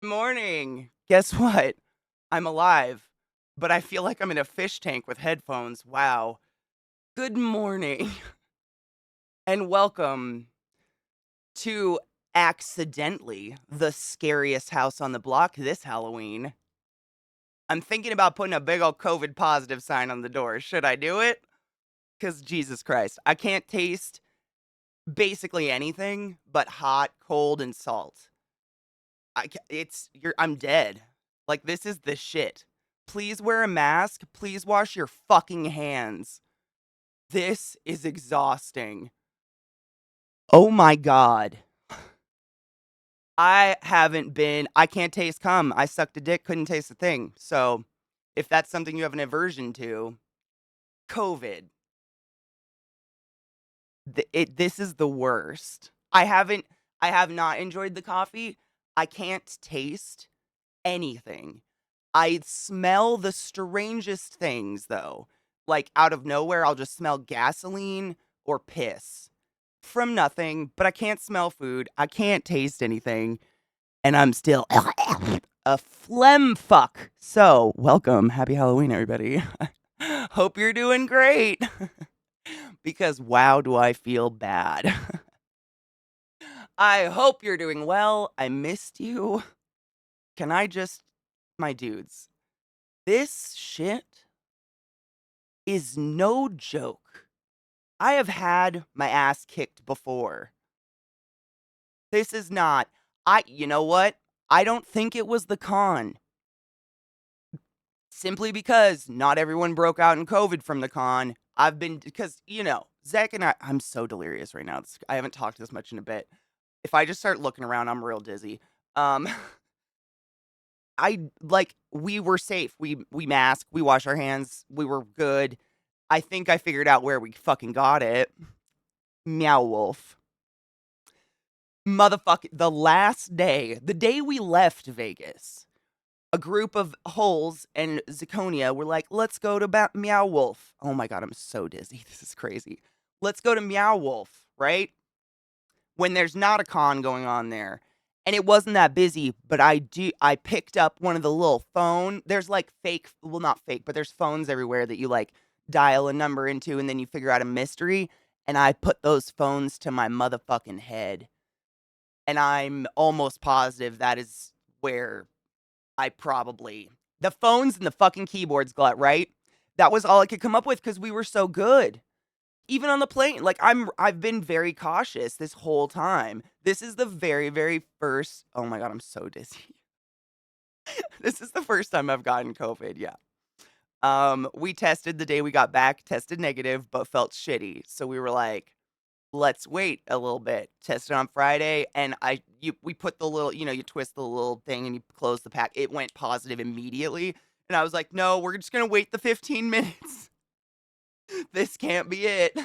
Morning. Guess what? I'm alive, but I feel like I'm in a fish tank with headphones. Wow. Good morning and welcome to accidentally the scariest house on the block this Halloween. I'm thinking about putting a big old COVID positive sign on the door. Should I do it? Because Jesus Christ, I can't taste basically anything but hot, cold, and salt. I'm dead. Like, this is the shit. Please wear a mask. Please wash your fucking hands. This is exhausting. Oh my god. I can't taste cum. I sucked a dick, couldn't taste a thing. So, if that's something you have an aversion to, COVID. This is the worst. I have not enjoyed the coffee. I can't taste anything. I smell the strangest things, though. Like, out of nowhere, I'll just smell gasoline or piss from nothing, but I can't smell food. I can't taste anything, and I'm still a phlegm fuck. So, welcome. Happy Halloween, everybody. Hope you're doing great because wow, do I feel bad. I hope you're doing well. I missed you. Can I just, my dudes, this shit is no joke. I have had my ass kicked before. This is not. You know what? I don't think it was the con. Simply because not everyone broke out in COVID from the con. Because, Zach and I'm so delirious right now. I haven't talked this much in a bit. If I just start looking around, I'm real dizzy. Um, we were safe. We masked, we washed our hands, we were good. I think I figured out where we fucking got it. Meow Wolf. Motherfucker, the day we left Vegas, a group of holes and Zirconia were like, let's go to Meow Wolf. Oh my god, I'm so dizzy. This is crazy. Let's go to Meow Wolf, right? When there's not a con going on there. And it wasn't that busy, but I picked up one of the little phone. There's like not fake, but there's phones everywhere that you like dial a number into and then you figure out a mystery. And I put those phones to my motherfucking head. And I'm almost positive that is where the phones and the fucking keyboards got right. That was all I could come up with because we were so good. Even on the plane, like I've been very cautious this whole time. This is the very, very first. Oh my god, I'm so dizzy. This is the first time I've gotten COVID. Yeah. We tested the day we got back, tested negative, but felt shitty. So we were like, let's wait a little bit. Tested on Friday, and we put the little, you twist the little thing and you close the pack. It went positive immediately, and I was like, no, we're just gonna wait the 15 minutes. This can't be it.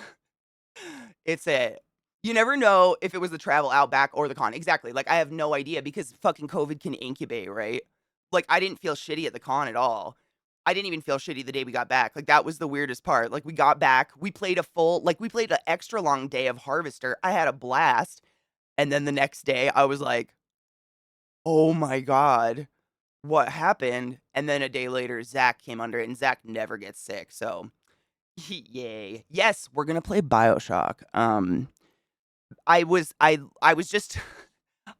It's it. You never know if it was the travel out back or the con. Exactly. Like I have no idea because fucking COVID can incubate, right? Like I didn't feel shitty at the con at all. I didn't even feel shitty the day we got back. Like that was the weirdest part. Like we got back, we played an extra long day of Harvester. I had a blast. And then the next day I was like, "Oh my god, what happened?" And then a day later Zach came under it and Zach never gets sick. So, yay. Yes, we're going to play BioShock. I was just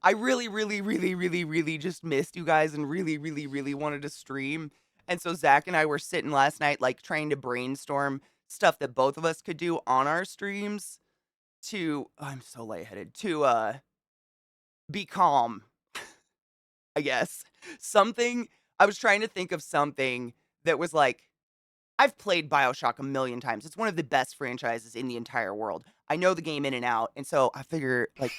I really, really, really, really, really just missed you guys and really, really, really wanted to stream. And so Zach and I were sitting last night, like trying to brainstorm stuff that both of us could do on our streams I'm so lightheaded, to be calm, I guess. Something I was trying to think of something that was like I've played BioShock a million times. It's one of the best franchises in the entire world. I know the game in and out, and so I figure like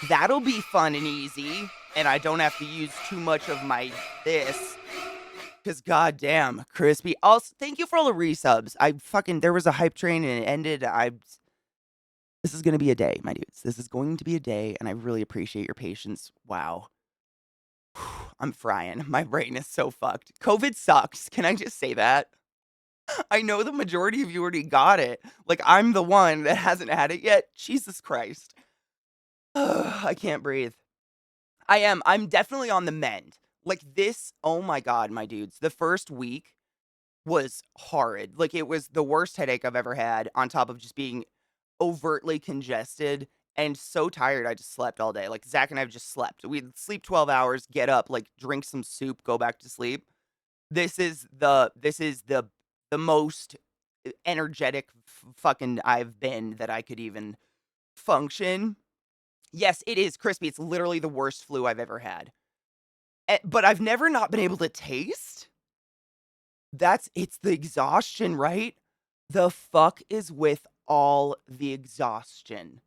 that'll be fun and easy, and I don't have to use too much of my this. Cause goddamn, crispy. Also, thank you for all the resubs. There was a hype train and it ended. This is gonna be a day, my dudes. This is going to be a day, and I really appreciate your patience. Wow. I'm frying. My brain is so fucked. COVID sucks. Can I just say that? I know the majority of you already got it. Like, I'm the one that hasn't had it yet. Jesus Christ. I can't breathe. I am. I'm definitely on the mend. Like this, oh my god, my dudes. The first week was horrid. Like it was the worst headache I've ever had on top of just being overtly congested and so tired I just slept all day. Like Zach and I have just slept. We'd sleep 12 hours, get up, like drink some soup, go back to sleep. This is the most energetic fucking I've been that I could even function. Yes, it is crispy. It's literally the worst flu I've ever had. But I've never not been able to taste. It's the exhaustion, right? The fuck is with all the exhaustion?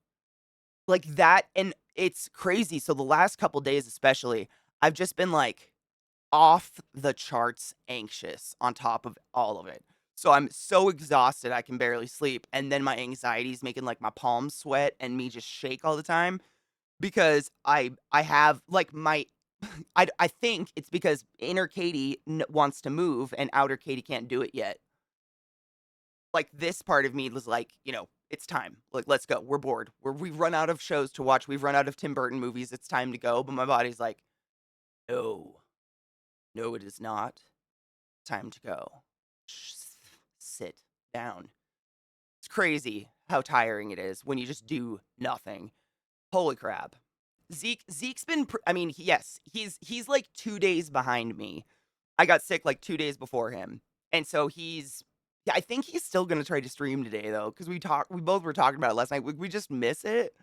Like that, and it's crazy. So the last couple days, especially, I've just been like off the charts anxious on top of all of it. So I'm so exhausted I can barely sleep. And then my anxiety is making like my palms sweat and me just shake all the time because I have like my I think it's because inner Katie wants to move and outer Katie can't do it yet. Like this part of me was like, it's time. Like, let's go. We're bored. We've run out of shows to watch. We've run out of Tim Burton movies. It's time to go. But my body's like, no, no, it is not time to go. Sit down. It's crazy how tiring it is when you just do nothing. Holy crap. Zeke's been, I mean, yes, he's like 2 days behind me. I got sick like 2 days before him. And so yeah, I think he's still going to try to stream today though. Cause we both were talking about it last night. We just miss it.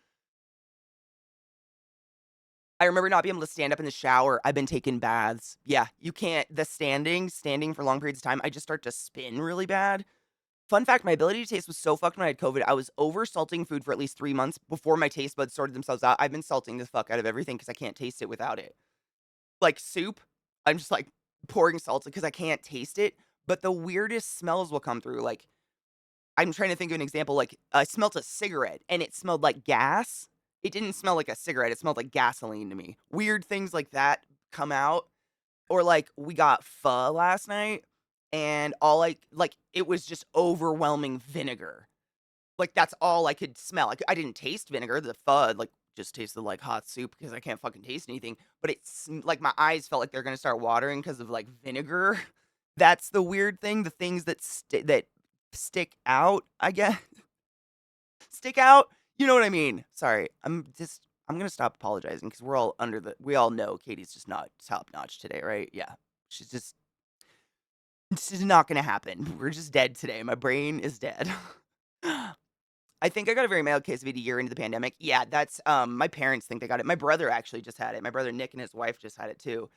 I remember not being able to stand up in the shower. I've been taking baths. Yeah, you can't, standing for long periods of time, I just start to spin really bad. Fun fact, my ability to taste was so fucked when I had COVID. I was over salting food for at least 3 months before my taste buds sorted themselves out. I've been salting the fuck out of everything because I can't taste it without it. Like soup, I'm just like pouring salt because I can't taste it. But the weirdest smells will come through. Like, I'm trying to think of an example. Like, I smelt a cigarette and it smelled like gas. It didn't smell like a cigarette. It smelled like gasoline to me. Weird things like that come out. Or like we got pho last night and it was just overwhelming vinegar. Like that's all I could smell. I didn't taste vinegar. The pho like just tasted like hot soup because I can't fucking taste anything. But it's like my eyes felt like they're gonna start watering because of like vinegar. That's the weird thing. The things that stick out, I guess, stick out. You know what I mean? Sorry, I'm gonna stop apologizing because we all know Katie's just not top notch today, right? Yeah, she's just this is not gonna happen. We're just dead today. My brain is dead. I think I got a very mild case of it a year into the pandemic. Yeah, that's my parents think they got it. My brother actually just had it. My brother Nick and his wife just had it too.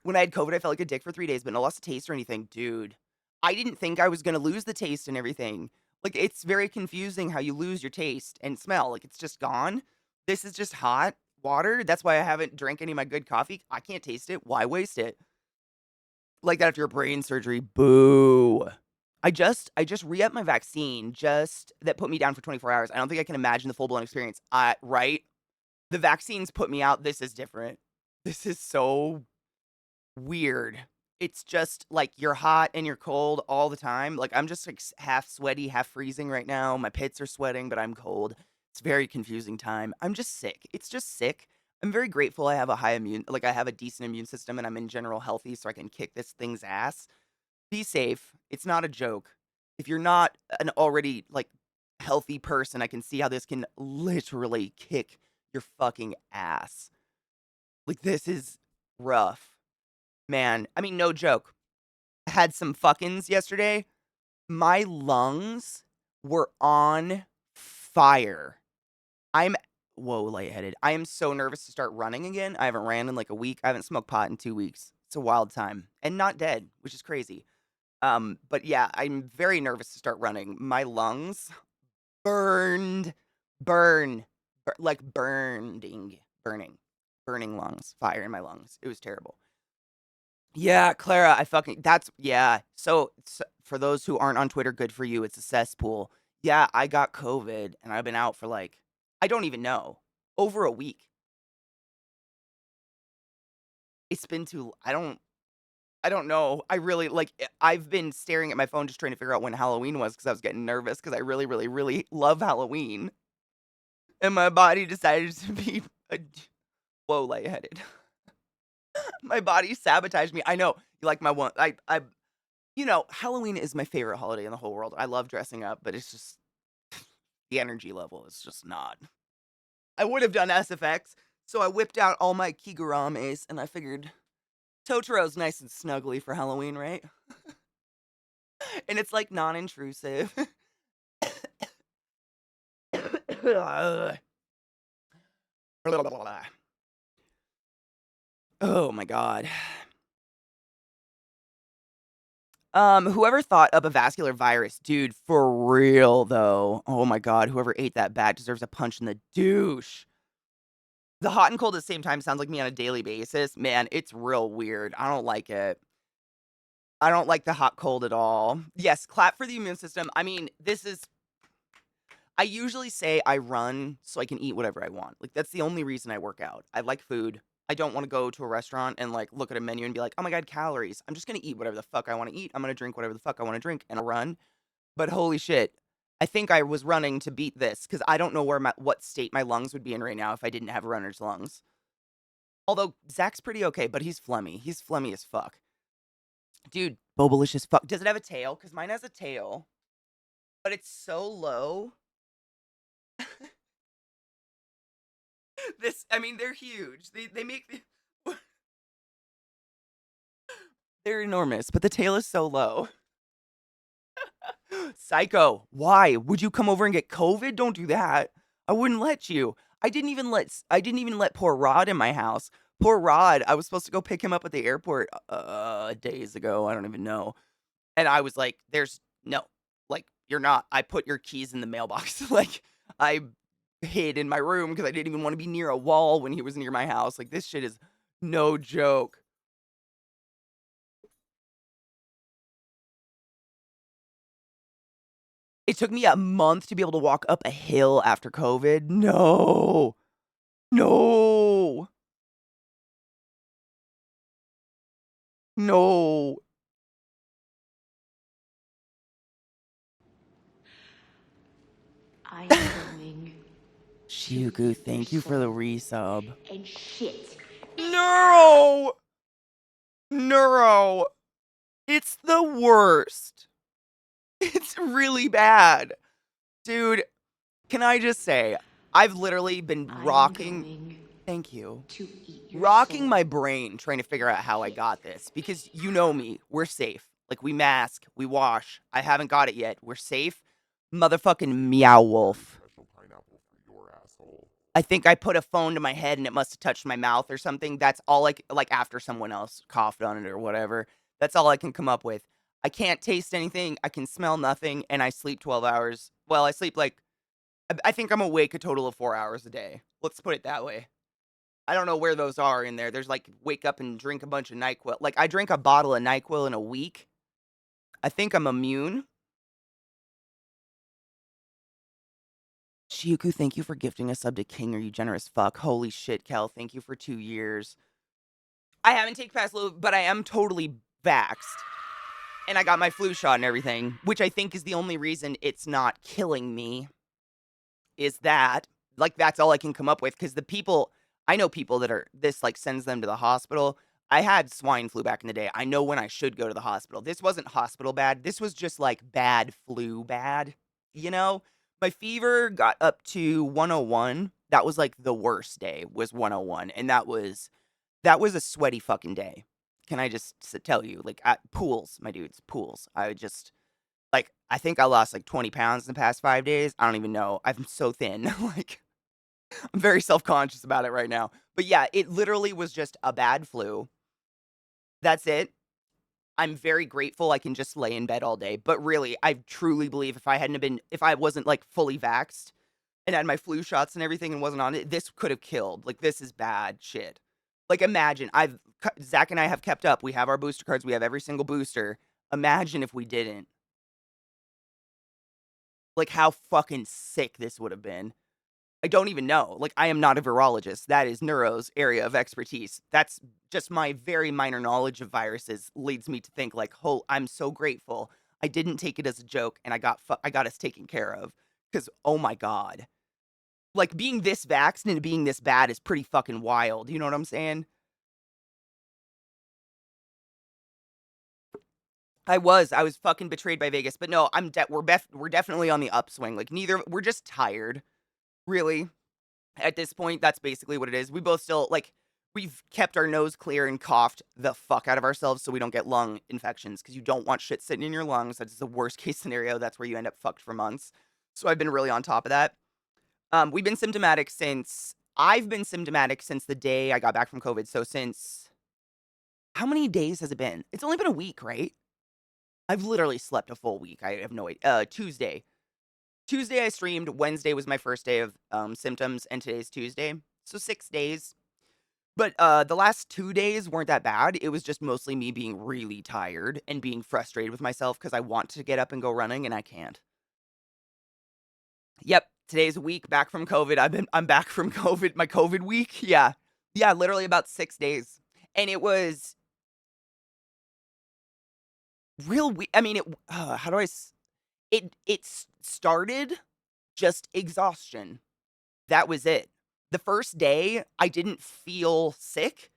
When I had COVID, I felt like a dick for 3 days, but no loss of taste or anything. Dude, I didn't think I was gonna lose the taste and everything. Like it's very confusing how you lose your taste and smell. Like it's just gone. This is just hot water. That's why I haven't drank any of my good coffee. I can't taste it. Why waste it? Like that after your brain surgery. Boo. I just re-upped my vaccine just that put me down for 24 hours. I don't think I can imagine the full-blown experience. Right? The vaccines put me out. This is different. This is so weird. It's just like you're hot and you're cold all the time. Like I'm just like half sweaty, half freezing right now. My pits are sweating, but I'm cold. It's a very confusing time. I'm just sick. It's just sick. I'm very grateful I have I have a decent immune system and I'm in general healthy so I can kick this thing's ass. Be safe. It's not a joke. If you're not an already like healthy person, I can see how this can literally kick your fucking ass. Like this is rough. Man, I mean no joke. I had some fuckins yesterday. My lungs were on fire. I'm whoa, lightheaded. I am so nervous to start running again. I haven't ran in like a week. I haven't smoked pot in 2 weeks. It's a wild time. And not dead, which is crazy. But yeah, I'm very nervous to start running. My lungs burned, burn, like burning lungs, fire in my lungs. It was terrible. Yeah, Clara, yeah. So for those who aren't on Twitter, good for you. It's a cesspool. Yeah, I got COVID and I've been out for like, I don't even know, over a week. It's been I don't know. I really like I've been staring at my phone just trying to figure out when Halloween was because I was getting nervous because I really, really, really love Halloween. And my body decided to be whoa, lightheaded. My body sabotaged me. I know. Like my one Halloween is my favorite holiday in the whole world. I love dressing up, but it's just the energy level is just not. I would have done SFX, so I whipped out all my Kigurames and I figured Totoro's nice and snuggly for Halloween, right? And it's like non-intrusive. Oh my god. Whoever thought up a vascular virus, dude, for real though. Oh my god, whoever ate that bat deserves a punch in the douche. The hot and cold at the same time sounds like me on a daily basis. Man, it's real weird. I don't like it. I don't like the hot cold at all. Yes, clap for the immune system. I mean, I usually say I run so I can eat whatever I want. Like, that's the only reason I work out. I like food. I don't want to go to a restaurant and like look at a menu and be like, oh my god, calories. I'm just gonna eat whatever the fuck I want to eat. I'm gonna drink whatever the fuck I want to drink and I'll run. But holy shit, I think I was running to beat this because I don't know what state my lungs would be in right now if I didn't have runner's lungs. Although Zach's pretty okay, but he's phlegmy. He's phlegmy as fuck. Dude, Bobalicious fuck. Does it have a tail? Because mine has a tail, but it's so low. I mean, they're huge. They make they're enormous, but the tail is so low. Psycho, why would you come over and get COVID? Don't do that. I wouldn't let you. I didn't even let poor Rod in my house. Poor Rod, I was supposed to go pick him up at the airport days ago. I don't even know. And I was like, there's no, like, you're not. I put your keys in the mailbox. Like, I hid in my room because I didn't even want to be near a wall when he was near my house. Like, this shit is no joke. It took me a month to be able to walk up a hill after COVID. No. No. No. I'm going Shiuku, thank you for the resub. and shit. Neuro! Neuro! It's the worst. It's really bad. Dude, can I just say, I've literally been rocking. Thank you. To eat your Rocking soul. my brain trying to figure out how I got this because you know me, we're safe. Like we mask, we wash. I haven't got it yet. We're safe. Motherfucking meow wolf. I think I put a phone to my head and it must have touched my mouth or something. That's all like after someone else coughed on it or whatever. That's all I can come up with. I can't taste anything. I can smell nothing and I sleep 12 hours. Well, I sleep like I think I'm awake a total of 4 hours a day. Let's put it that way. I don't know where those are in there. There's like wake up and drink a bunch of NyQuil. Like I drink a bottle of NyQuil in a week. I think I'm immune. Shiuku, thank you for gifting a sub to King. Are you generous fuck? Holy shit, Kel. Thank you for 2 years. I haven't taken Paxlovid, but I am totally vaxxed. And I got my flu shot and everything, which I think is the only reason it's not killing me. Is that like that's all I can come up with because I know people that are this like sends them to the hospital. I had swine flu back in the day. I know when I should go to the hospital. This wasn't hospital bad. This was just like bad flu bad. You know, my fever got up to 101. That was like the worst day was 101, and that was a sweaty fucking day. Can I just tell you, like at pools, my dudes, pools. I just like, I think I lost, like, 20 pounds in the past 5 days. I don't even know. I'm so thin. Like, I'm very self-conscious about it right now. But, yeah, it literally was just a bad flu. That's it. I'm very grateful I can just lay in bed all day. But, really, I truly believe if I wasn't, like, fully vaxxed and had my flu shots and everything and wasn't on it, this could have killed. Like, this is bad shit. Like, imagine, Zach and I have kept up. We have our booster cards. We have every single booster. Imagine if we didn't. Like, how fucking sick this would have been. I don't even know. Like, I am not a virologist. That is Neuro's area of expertise. That's just my very minor knowledge of viruses leads me to think like, "Oh, I'm so grateful. I didn't take it as a joke and I got us taken care of." Cuz oh my god. Like being this vaccinated and being this bad is pretty fucking wild. You know what I'm saying? I was fucking betrayed by Vegas, but no, we're definitely on the upswing. Like neither we're just tired, really. At this point, that's basically what it is. We both still like we've kept our nose clear and coughed the fuck out of ourselves so we don't get lung infections because you don't want shit sitting in your lungs. That's the worst case scenario. That's where you end up fucked for months. So I've been really on top of that. We've been symptomatic since I've been symptomatic since the day I got back from COVID. So since how many days has it been? It's only been a week, right? I've literally slept a full week. I have no idea. Tuesday. Tuesday I streamed. Wednesday was my first day of symptoms, and today's Tuesday. So 6 days. But the last 2 days weren't that bad. It was just mostly me being really tired and being frustrated with myself because I want to get up and go running and I can't. Yep, today's a week back from COVID. I'm back from COVID. My COVID week. Yeah, yeah, literally about 6 days, and it was real. I mean, it. How do I? It started just exhaustion. That was it. The first day, I didn't feel sick.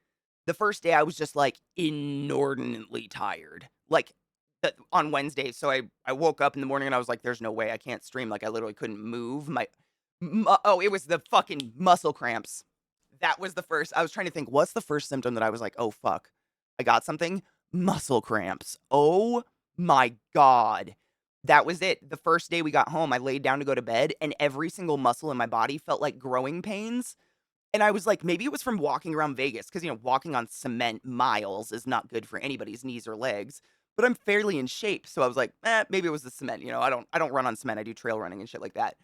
The first day, I was just, like, inordinately tired, like, on Wednesday, so I woke up in the morning and I was like, "There's no way I can't stream," like, I literally couldn't move, it was the fucking muscle cramps. That was the first I was trying to think, what's the first symptom that I was like, "Oh, fuck, I got something?" Muscle cramps. Oh my god. That was it. The first day we got home, I laid down to go to bed, and every single muscle in my body felt like growing pains, and I was like, maybe it was from walking around Vegas, because walking on cement miles is not good for anybody's knees or legs, but I'm fairly in shape, so I was like, maybe it was the cement, I don't run on cement, I do trail running and shit like that,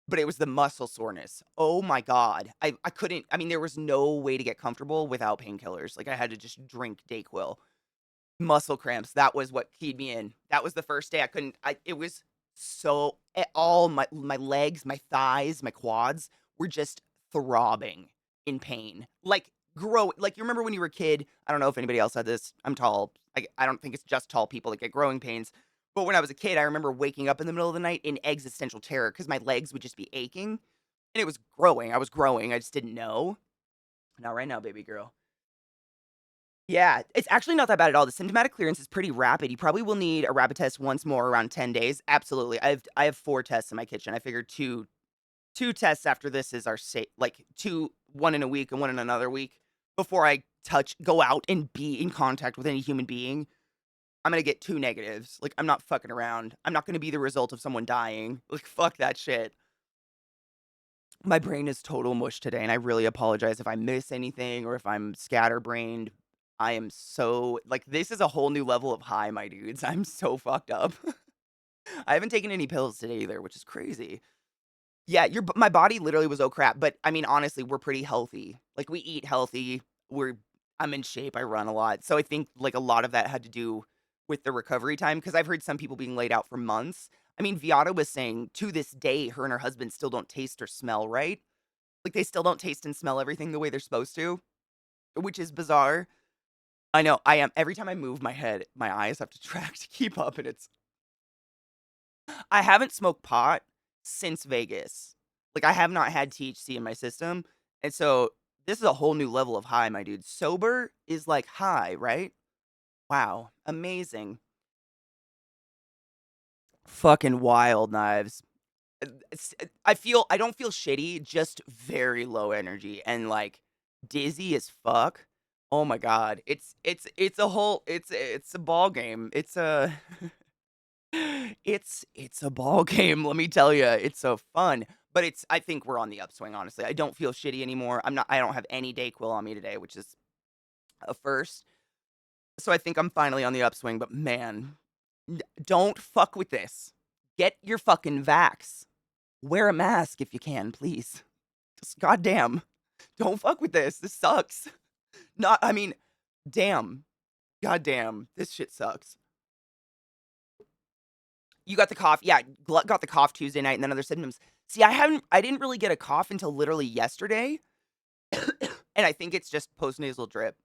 but it was the muscle soreness. Oh my god. I couldn't I mean, there was no way to get comfortable without painkillers, like, I had to just drink Dayquil. Muscle cramps, that was what keyed me in. That was the first day I couldn't I it was so all my legs, my thighs, my quads were just throbbing in pain. Like you remember when you were a kid, I don't know if anybody else had this. I'm tall. I don't think it's just tall people that get growing pains. But when I was a kid, I remember waking up in the middle of the night in existential terror because my legs would just be aching. And it was growing. I was growing. I just didn't know. Not right now, baby girl. Yeah, it's actually not that bad at all. The symptomatic clearance is pretty rapid. You probably will need a rapid test once more around 10 days. Absolutely. I have 4 tests in my kitchen. I figured two tests after this is our safe, like one in a week and one in another week before I go out and be in contact with any human being. I'm going to get 2 negatives. Like I'm not fucking around. I'm not going to be the result of someone dying. Like fuck that shit. My brain is total mush today, and I really apologize if I miss anything or if I'm scatterbrained. I am so like this is a whole new level of high, my dudes. I'm so fucked up. I haven't taken any pills today either, which is crazy. Yeah, my body literally was oh crap, but I mean honestly, we're pretty healthy. Like we eat healthy. I'm in shape. I run a lot. So I think like a lot of that had to do with the recovery time because I've heard some people being laid out for months. I mean, Viata was saying to this day, her and her husband still don't taste or smell right. Like, they still don't taste and smell everything the way they're supposed to, which is bizarre. I know, I am every time I move my head, my eyes have to track to keep up, and it's I haven't smoked pot since Vegas. Like, I have not had THC in my system, and so this is a whole new level of high, my dude. Sober is like high, right? Wow, amazing. Fucking wild knives. I don't feel shitty, just very low energy and, like, dizzy as fuck. Oh my god. It's a whole it's a ball game. It's a it's a ball game, let me tell you. It's so fun, but I think we're on the upswing, honestly. I don't feel shitty anymore. I don't have any Dayquil on me today, which is a first. So I think I'm finally on the upswing, but man, don't fuck with this. Get your fucking vax. Wear a mask if you can, please. Just goddamn. Don't fuck with this. This sucks. Not I mean, damn. Goddamn. This shit sucks. You got the cough. Yeah, Glut got the cough Tuesday night and then other symptoms. See, I didn't really get a cough until literally yesterday. And I think it's just postnasal drip.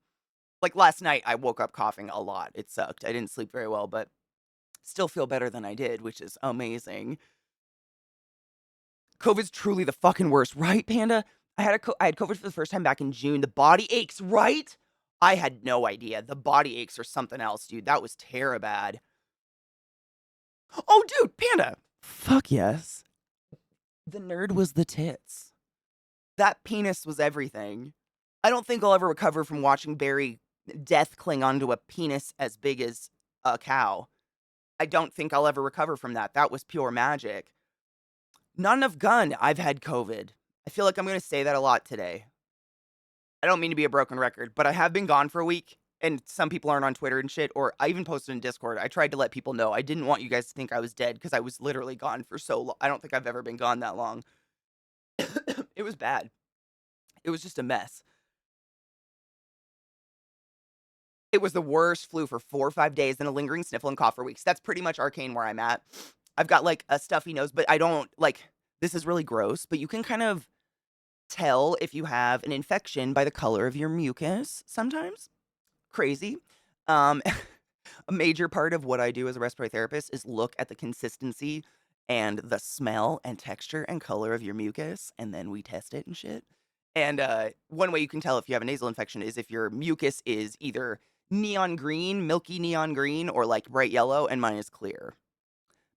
Like last night I woke up coughing a lot. It sucked. I didn't sleep very well, but still feel better than I did, which is amazing. COVID's truly the fucking worst, right, Panda? I had COVID for the first time back in June. The body aches, right? I had no idea. The body aches are something else, dude. That was terrible bad. Oh, dude, Panda. Fuck yes. The nerd was the tits. That penis was everything. I don't think I'll ever recover from watching Barry death cling onto a penis as big as a cow. I don't think I'll ever recover from that. That was pure magic. Not enough gun. I've had COVID. I feel like I'm going to say that a lot today. I don't mean to be a broken record, but I have been gone for a week, and some people aren't on Twitter and shit, or I even posted in Discord. I tried to let people know. I didn't want you guys to think I was dead because I was literally gone for so long. I don't think I've ever been gone that long. It was bad. It was just a mess. It was the worst flu for 4 or 5 days, then a lingering sniffle and cough for weeks. That's pretty much arcane where I'm at. I've got like a stuffy nose, but I don't like this is really gross, but you can kind of tell if you have an infection by the color of your mucus sometimes. Crazy. Um, a major part of what I do as a respiratory therapist is look at the consistency and the smell and texture and color of your mucus, and then we test it and shit. And one way you can tell if you have a nasal infection is if your mucus is either neon green, milky neon green, or like bright yellow, and mine is clear.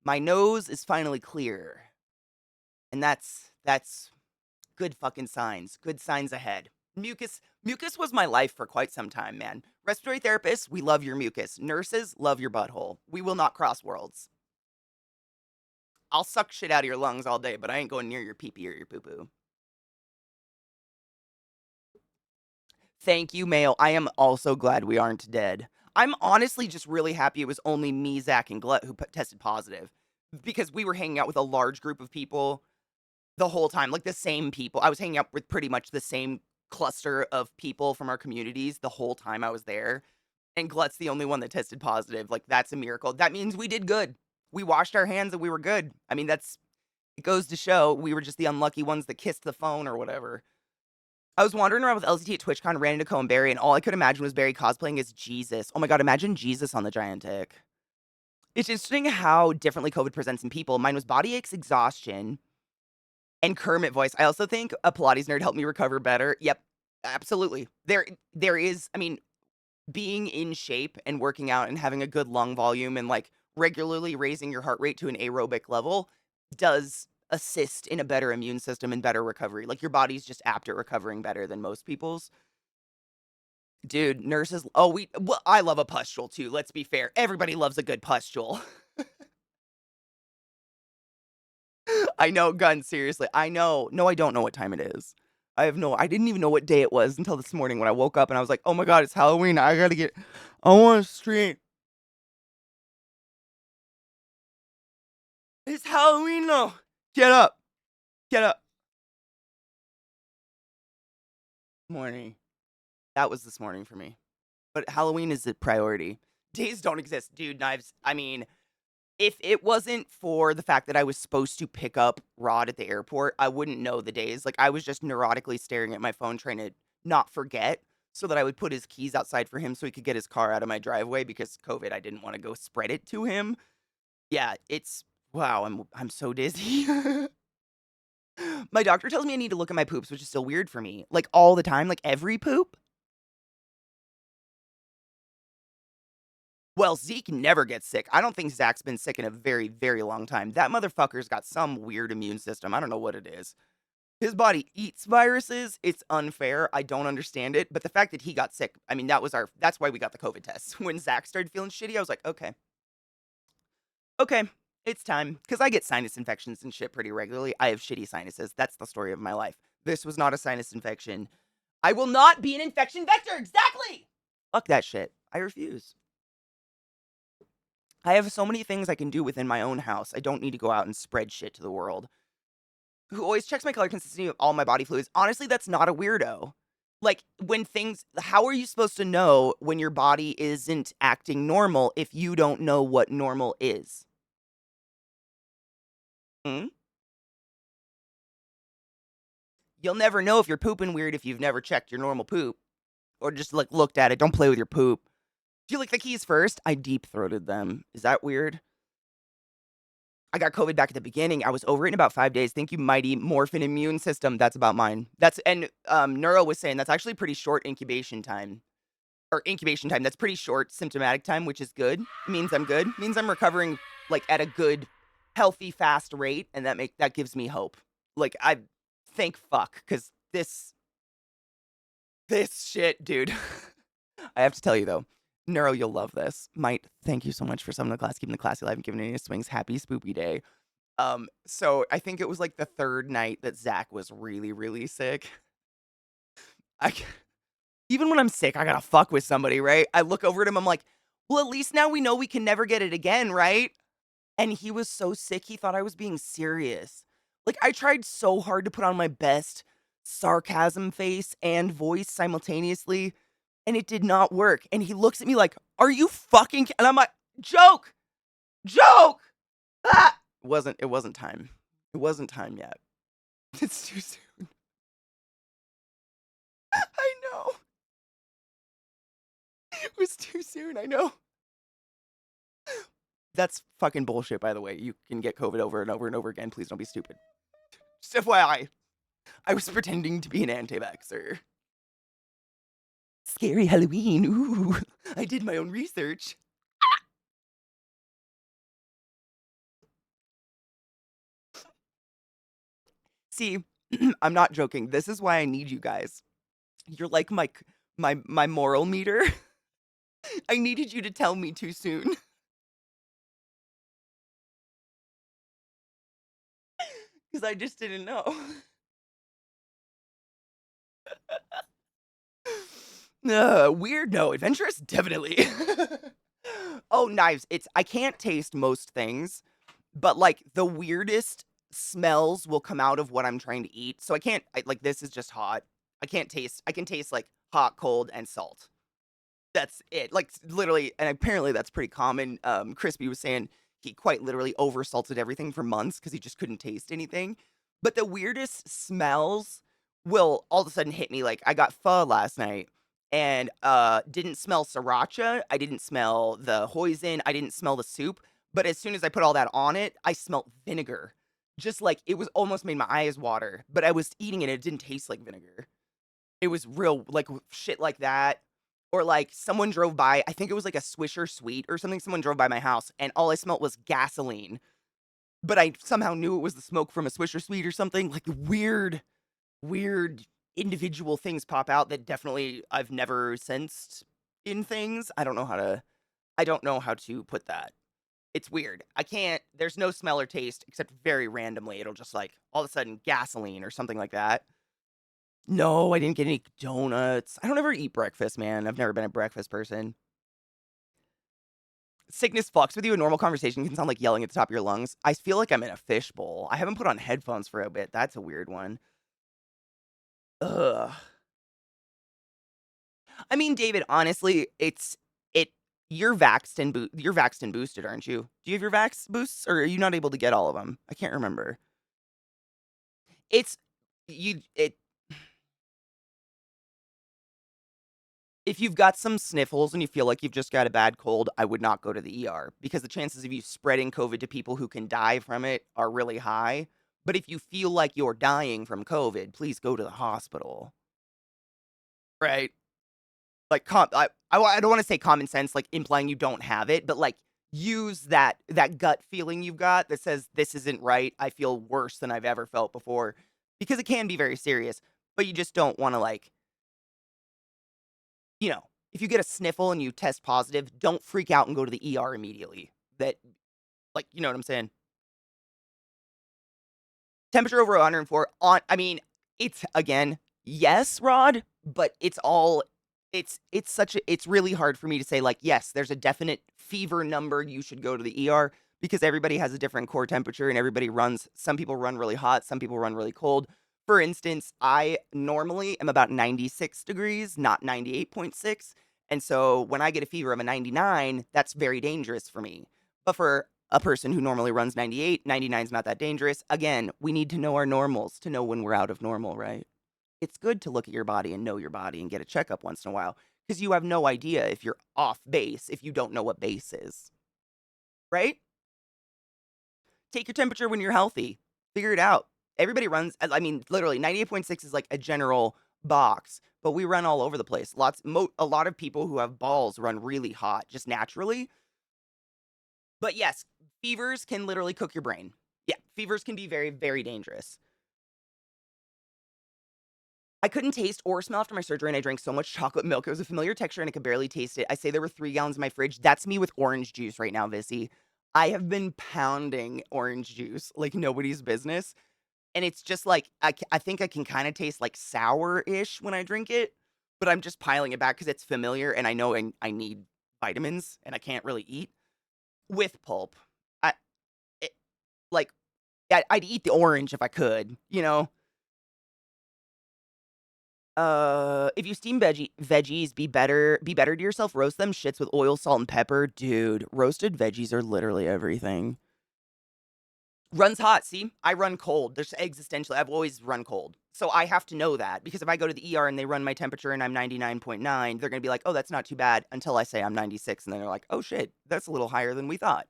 My nose is finally clear, and that's good fucking signs. Good signs ahead. Mucus was my life for quite some time, man. Respiratory therapists, we love your mucus. Nurses, love your butthole. We will not cross worlds. I'll suck shit out of your lungs all day, but I ain't going near your pee-pee or your poo-poo. Thank you, Mail. I am also glad we aren't dead. I'm honestly just really happy it was only me, Zach, and Glut who tested positive because we were hanging out with a large group of people the whole time, like the same people. I was hanging out with pretty much the same cluster of people from our communities the whole time I was there. And Glut's the only one that tested positive. Like, that's a miracle. That means we did good. We washed our hands and we were good. I mean, it goes to show we were just the unlucky ones that kissed the phone or whatever. I was wandering around with LCT at TwitchCon, ran into Cohen Barry, and all I could imagine was Barry cosplaying as Jesus. Oh my god, imagine Jesus on the giant dick. It's interesting how differently COVID presents in people. Mine was body aches, exhaustion, and Kermit voice. I also think a Pilates nerd helped me recover better. Yep, absolutely. There is, I mean, being in shape and working out and having a good lung volume and like regularly raising your heart rate to an aerobic level does assist in a better immune system and better recovery. Like your body's just apt at recovering better than most people's. Dude, nurses, well, I love a pustule too. Let's be fair. Everybody loves a good pustule. I know, gun, seriously. I know. No, I don't know what time it is. I didn't even know what day it was until this morning when I woke up and I was like, oh my god, it's Halloween. I want to stream. It's Halloween though. Get up. Get up. Morning. That was this morning for me. But Halloween is a priority. Days don't exist, dude. Knives. I mean, if it wasn't for the fact that I was supposed to pick up Rod at the airport, I wouldn't know the days. Like, I was just neurotically staring at my phone trying to not forget so that I would put his keys outside for him so he could get his car out of my driveway because COVID, I didn't want to go spread it to him. Yeah, wow, I'm so dizzy. My doctor tells me I need to look at my poops, which is still weird for me. Like, all the time, like every poop. Well, Zeke never gets sick. I don't think Zach's been sick in a very, very long time. That motherfucker's got some weird immune system. I don't know what it is. His body eats viruses. It's unfair. I don't understand it. But the fact that he got sick, I mean, that's why we got the COVID test. When Zach started feeling shitty, I was like, okay, it's time. Because I get sinus infections and shit pretty regularly. I have shitty sinuses. That's the story of my life. This was not a sinus infection. I will not be an infection vector. Exactly. Fuck that shit. I refuse. I have so many things I can do within my own house. I don't need to go out and spread shit to the world. Who always checks my color consistency of all my body fluids. Honestly, that's not a weirdo. Like, how are you supposed to know when your body isn't acting normal if you don't know what normal is? Hmm? You'll never know if you're pooping weird if you've never checked your normal poop or just like looked at it. Don't play with your poop. Do you lick the keys first? I deep throated them. Is that weird? I got COVID back at the beginning. I was over it in about 5 days. Thank you, mighty morphin immune system. That's about mine. Neuro was saying that's actually pretty short incubation time. Or incubation time. That's pretty short symptomatic time, which is good. Means I'm good. Means I'm recovering like at a good, healthy, fast rate, and that gives me hope. Like I thank fuck because this shit, dude. I have to tell you though, Neuro, you'll love this. Might thank you so much for some of the class, keeping the classy alive and giving any swings. Happy spoopy day. So I think it was like the third night that Zach was really, really sick. I even when I'm sick, I gotta fuck with somebody, right? I look over at him, I'm like, well, at least now we know we can never get it again, right? And he was so sick, he thought I was being serious. Like, I tried so hard to put on my best sarcasm face and voice simultaneously, and it did not work. And he looks at me like, "Are you fucking?" And I'm like, "Joke, joke." Ah! It wasn't time. It wasn't time yet. It's too soon. I know. It was too soon. I know. That's fucking bullshit, by the way. You can get COVID over and over and over again. Please don't be stupid. Just FYI, I was pretending to be an anti-vaxxer. Scary Halloween. Ooh, I did my own research. See, I'm not joking. This is why I need you guys. You're like my moral meter. I needed you to tell me too soon because I just didn't know. Weird, no. Adventurous, definitely. Oh, knives. I can't taste most things, but like the weirdest smells will come out of what I'm trying to eat. So like this is just hot. I can taste like hot, cold, and salt. That's it. Like literally, and apparently that's pretty common. Crispy was saying he quite literally oversalted everything for months because he just couldn't taste anything. But the weirdest smells will all of a sudden hit me. Like I got pho last night and didn't smell sriracha. I didn't smell the hoisin. I didn't smell the soup. But as soon as I put all that on it, I smelt vinegar. Just like it was almost made my eyes water. But I was eating it, and it didn't taste like vinegar. It was real like shit like that. Or like someone drove by, I think it was like a Swisher Sweet or something. Someone drove by my house and all I smelt was gasoline. But I somehow knew it was the smoke from a Swisher Sweet or something. Like weird individual things pop out that definitely I've never sensed in things. I don't know how to put that. It's weird. I can't there's no smell or taste except very randomly. It'll just like all of a sudden gasoline or something like that. No, I didn't get any donuts. I don't ever eat breakfast, man. I've never been a breakfast person. Sickness fucks with you. A normal conversation can sound like yelling at the top of your lungs. I feel like I'm in a fishbowl. I haven't put on headphones for a bit. That's a weird one. Ugh. I mean, David, honestly, it. You're vaxxed and boosted, aren't you? Do you have your vax boosts, or are you not able to get all of them? I can't remember. It's you. It If you've got some sniffles and you feel like you've just got a bad cold, I would not go to the ER because the chances of you spreading COVID to people who can die from it are really high. But if you feel like you're dying from COVID, please go to the hospital. Right? Like, I don't want to say common sense, like implying you don't have it, but like use that gut feeling you've got that says this isn't right. I feel worse than I've ever felt before because it can be very serious. But you just don't want to like if you get a sniffle and you test positive, don't freak out and go to the ER immediately. That, like, you know what I'm saying? Temperature over 104 I mean, it's again, yes, Rod, but it's really hard for me to say, like, yes, there's a definite fever number you should go to the ER because everybody has a different core temperature and some people run really hot, some people run really cold. For instance, I normally am about 96 degrees, not 98.6. And so when I get a fever of a 99, that's very dangerous for me. But for a person who normally runs 98, 99 is not that dangerous. Again, we need to know our normals to know when we're out of normal, right? It's good to look at your body and know your body and get a checkup once in a while because you have no idea if you're off base if you don't know what base is, right? Take your temperature when you're healthy. Figure it out. Everybody runs, I mean, literally 98.6 is like a general box, but we run all over the place. A lot of people who have balls run really hot just naturally. But yes, Fevers can literally cook your brain. Yeah, fevers can be very, very dangerous. I couldn't taste or smell after my surgery, and I drank so much chocolate milk. It was a familiar texture, and I could barely taste it. I say there were 3 gallons in my fridge. That's me with orange juice right now, Vissy. I have been pounding orange juice like nobody's business, and it's just like I think I can kinda taste, like, sour-ish when I drink it, but I'm just piling it back because it's familiar, and I know I need vitamins, and I can't really eat with pulp. I it like, I'd eat the orange if I could, you know? If you steam veggies, be better to yourself, roast them shits with oil, salt, and pepper. Dude, roasted veggies are literally everything. Runs hot, see? I run cold. There's existentially I've always run cold. So I have to know that because if I go to the ER and they run my temperature and I'm 99.9, they're gonna be like, "Oh, that's not too bad," until I say I'm 96, and then they're like, "Oh shit, that's a little higher than we thought."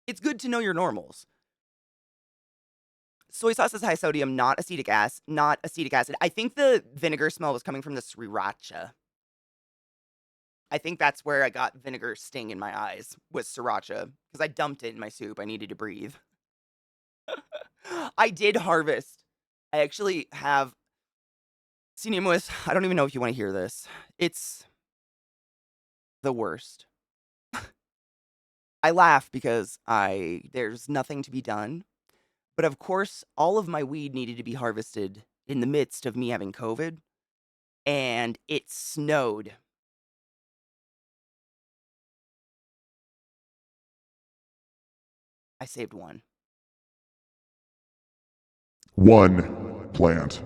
It's good to know your normals. Soy sauce is high sodium, not acetic acid. I think the vinegar smell was coming from the sriracha. I think that's where I got vinegar sting in my eyes, was sriracha, because I dumped it in my soup. I needed to breathe. I did harvest. I actually have Cinemus, I don't even know if you wanna hear this. It's the worst. I laugh because there's nothing to be done, but of course, all of my weed needed to be harvested in the midst of me having COVID, and it snowed. I saved one. One plant.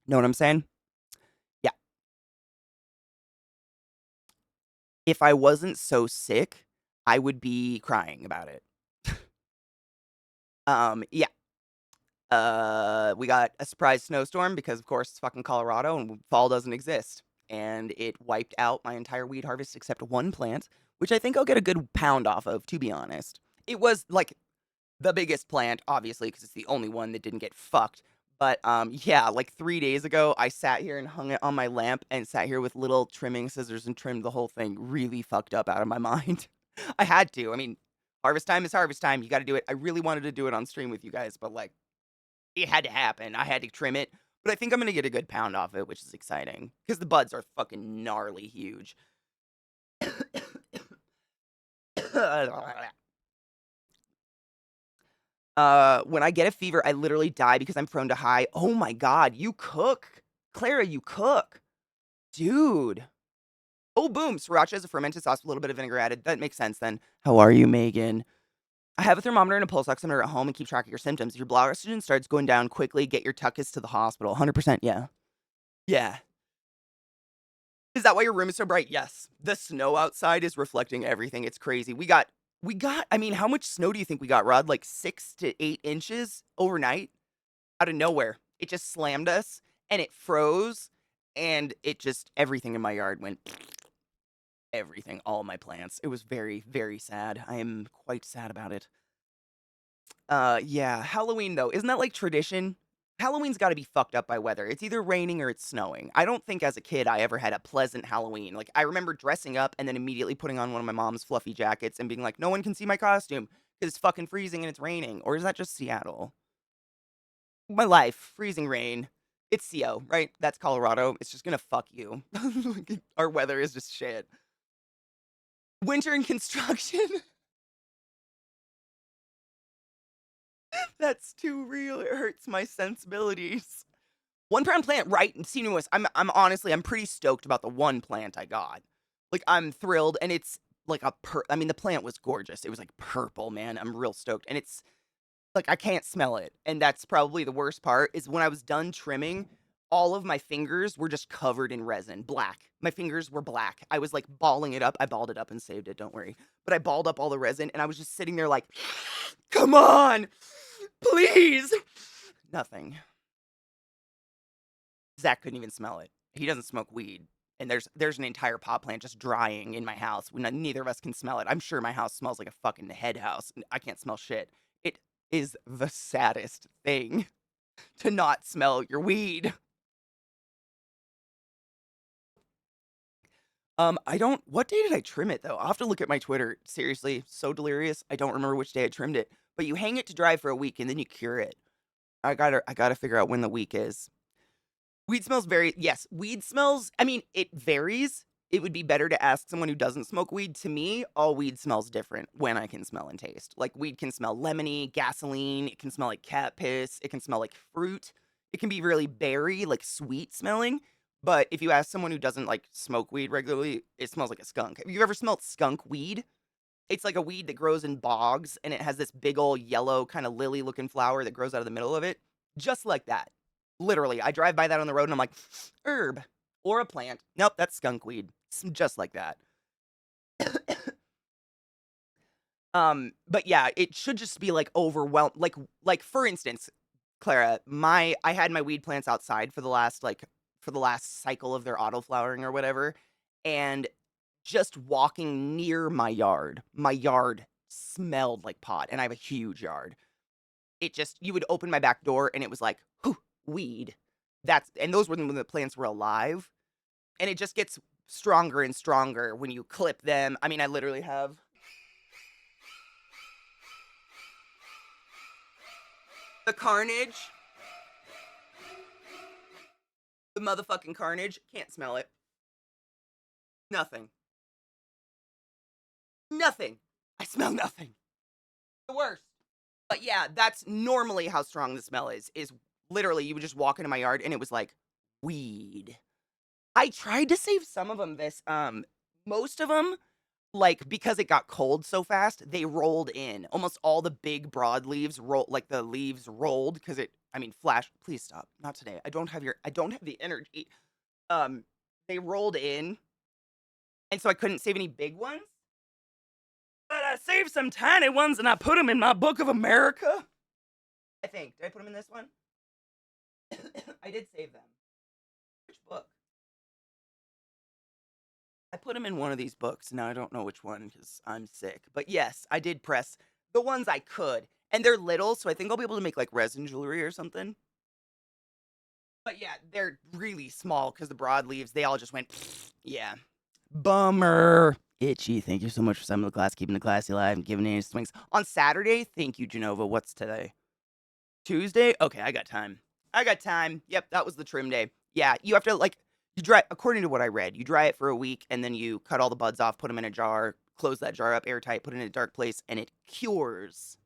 Know what I'm saying? Yeah. If I wasn't so sick, I would be crying about it. Yeah. We got a surprise snowstorm because, of course, it's fucking Colorado and fall doesn't exist. And it wiped out my entire weed harvest except one plant, which I think I'll get a good pound off of, to be honest. It was like the biggest plant, obviously, because it's the only one that didn't get fucked. But yeah, like 3 days ago, I sat here and hung it on my lamp and sat here with little trimming scissors and trimmed the whole thing really fucked up out of my mind. I had to. I mean, harvest time is harvest time. You got to do it. I really wanted to do it on stream with you guys, but like, it had to happen. I had to trim it, but I think I'm gonna get a good pound off it, which is exciting because the buds are fucking gnarly huge. When I get a fever, I literally die because I'm prone to high. Oh my god, you cook, Clara, you cook, dude. Oh boom, sriracha is a fermented sauce with a little bit of vinegar added. That makes sense then. How are you, Megan? I have a thermometer and a pulse oximeter at home and keep track of your symptoms. If your blood oxygen starts going down quickly, get your tuckus to the hospital. 100%, yeah. Yeah. Is that why your room is so bright? Yes. The snow outside is reflecting everything. It's crazy. I mean, how much snow do you think we got, Rod? Like 6 to 8 inches overnight out of nowhere. It just slammed us and it froze and everything in my yard went everything, all my plants. It was very, very sad. I am quite sad about it. Yeah, Halloween though, isn't that like tradition? Halloween's gotta be fucked up by weather. It's either raining or it's snowing. I don't think as a kid I ever had a pleasant Halloween. Like, I remember dressing up and then immediately putting on one of my mom's fluffy jackets and being like, "No one can see my costume because it's fucking freezing and it's raining." Or is that just Seattle? My life, freezing rain. It's CO, right? That's Colorado. It's just gonna fuck you. Our weather is just shit. Winter in construction. That's too real. It hurts my sensibilities. One pound plant, right? And Sinuous. I'm pretty stoked about the one plant I got. Like, I'm thrilled, and it's like I mean, the plant was gorgeous. It was like purple, man. I'm real stoked. And it's like I can't smell it. And that's probably the worst part is when I was done trimming, all of my fingers were just covered in resin, black. My fingers were black. I was like balling it up. I balled it up and saved it, don't worry. But I balled up all the resin and I was just sitting there like, come on, please. Nothing. Zach couldn't even smell it. He doesn't smoke weed. And there's an entire pot plant just drying in my house when neither of us can smell it. I'm sure my house smells like a fucking head house. I can't smell shit. It is the saddest thing. to not smell your weed. I don't what day did I trim it though? I'll have to look at my Twitter. Seriously, so delirious. I don't remember which day I trimmed it. But you hang it to dry for a week and then you cure it. I gotta figure out when the week is. Weed smells very yes, weed smells I mean, it varies. It would be better to ask someone who doesn't smoke weed. To me, all weed smells different when I can smell and taste. Like, weed can smell lemony, gasoline, it can smell like cat piss, it can smell like fruit. It can be really berry, like sweet smelling. But if you ask someone who doesn't like smoke weed regularly, it smells like a skunk. Have you ever smelled skunk weed? It's like a weed that grows in bogs and it has this big old yellow kind of lily looking flower that grows out of the middle of it. Just like that. Literally, I drive by that on the road and I'm like, herb or a plant. Nope, that's skunk weed. Just like that. But yeah, it should just be like overwhelmed. Like for instance, Clara, I had my weed plants outside for the last cycle of their auto flowering or whatever, and just walking near my yard smelled like pot, and I have a huge yard. It just you would open my back door and it was like, whew, weed. And those were when the plants were alive, and it just gets stronger and stronger when you clip them. I mean, I literally have the carnage, the motherfucking carnage. Can't smell it. Nothing. Nothing. I smell nothing. The worst. But yeah, that's normally how strong the smell is literally you would just walk into my yard and it was like weed. I tried to save some of them most of them, like, because it got cold so fast, they rolled in. Almost all the big broadleaves like, the leaves rolled because I mean, flash please stop. Not today. I don't have the energy. Um, they rolled in, and so I couldn't save any big ones, but I saved some tiny ones, and I put them in my book of America, I think. Did I put them in this one? I did save them. Which book? I put them in one of these books. Now I don't know which one because I'm sick. But yes, I did press the ones I could. And they're little, so I think I'll be able to make like resin jewelry or something. But yeah, they're really small because the broadleaves, they all just went, yeah. Bummer. Itchy. Thank you so much for some of the class, keeping the classy alive and giving any swings. On Saturday, thank you, Genova. What's today? Tuesday? Okay, I got time. I got time. Yep, that was the trim day. Yeah, you have to like you dry according to what I read, you dry it for a week and then you cut all the buds off, put them in a jar, close that jar up airtight, put it in a dark place, and it cures.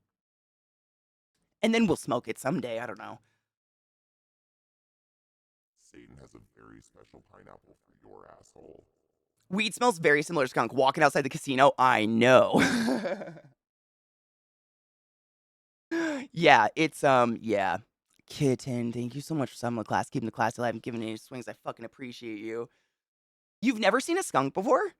And then we'll smoke it someday. I don't know. Satan has a very special pineapple for your asshole. Weed smells very similar to skunk. Walking outside the casino, I know. Yeah, yeah. Kitten, thank you so much for some of the class, keeping the class alive and giving any swings. I fucking appreciate you. You've never seen a skunk before?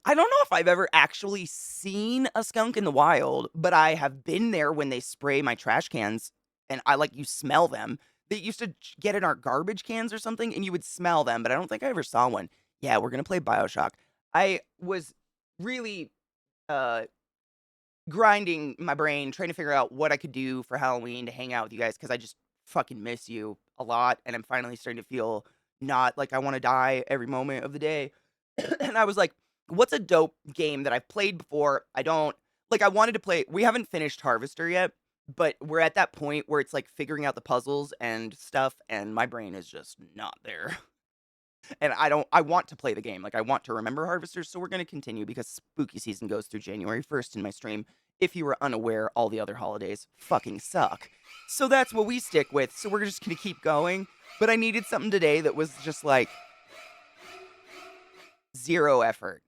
I don't know if I've ever actually seen a skunk in the wild, but I have been there when they spray my trash cans and you smell them. They used to get in our garbage cans or something and you would smell them, but I don't think I ever saw one. Yeah, we're going to play BioShock. I was really uh grinding my brain trying to figure out what I could do for Halloween to hang out with you guys cuz I just fucking miss you a lot and I'm finally starting to feel not like I want to die every moment of the day. And I was like, what's a dope game that I've played before? I wanted to play. We haven't finished Harvester yet, but we're at that point where it's like figuring out the puzzles and stuff, and my brain is just not there. And I want to play the game. Like, I want to remember Harvester, so we're going to continue because spooky season goes through January 1st in my stream. If you were unaware, all the other holidays fucking suck. So that's what we stick with. So we're just going to keep going. But I needed something today that was just like zero effort.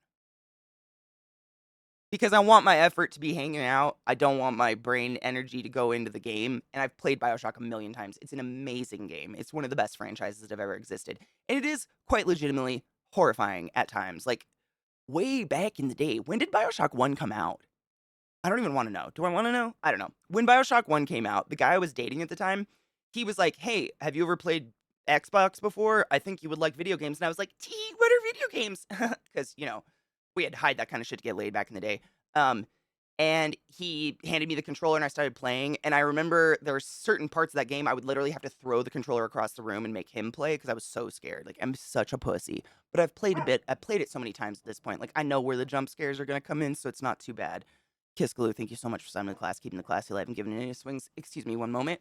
Because I want my effort to be hanging out. I don't want my brain energy to go into the game. And I've played BioShock a million times. It's an amazing game. It's one of the best franchises that have ever existed. And it is quite legitimately horrifying at times. Like, way back in the day, when did BioShock 1 come out? I don't even want to know. Do I want to know? I don't know. When BioShock 1 came out, the guy I was dating at the time, he was like, hey, have you ever played Xbox before? I think you would like video games. And I was like, what are video games? Because, we had to hide that kind of shit to get laid back in the day. and he handed me the controller and I started playing, and I remember there were certain parts of that game I would literally have to throw the controller across the room and make him play because I was so scared. Like, I'm such a pussy. But I've played a bit. I've played it so many times at this point. Like, I know where the jump scares are gonna come in, so it's not too bad. Kiss Glue, thank you so much for signing the class, keeping the classy alive and giving it any swings. Excuse me one moment.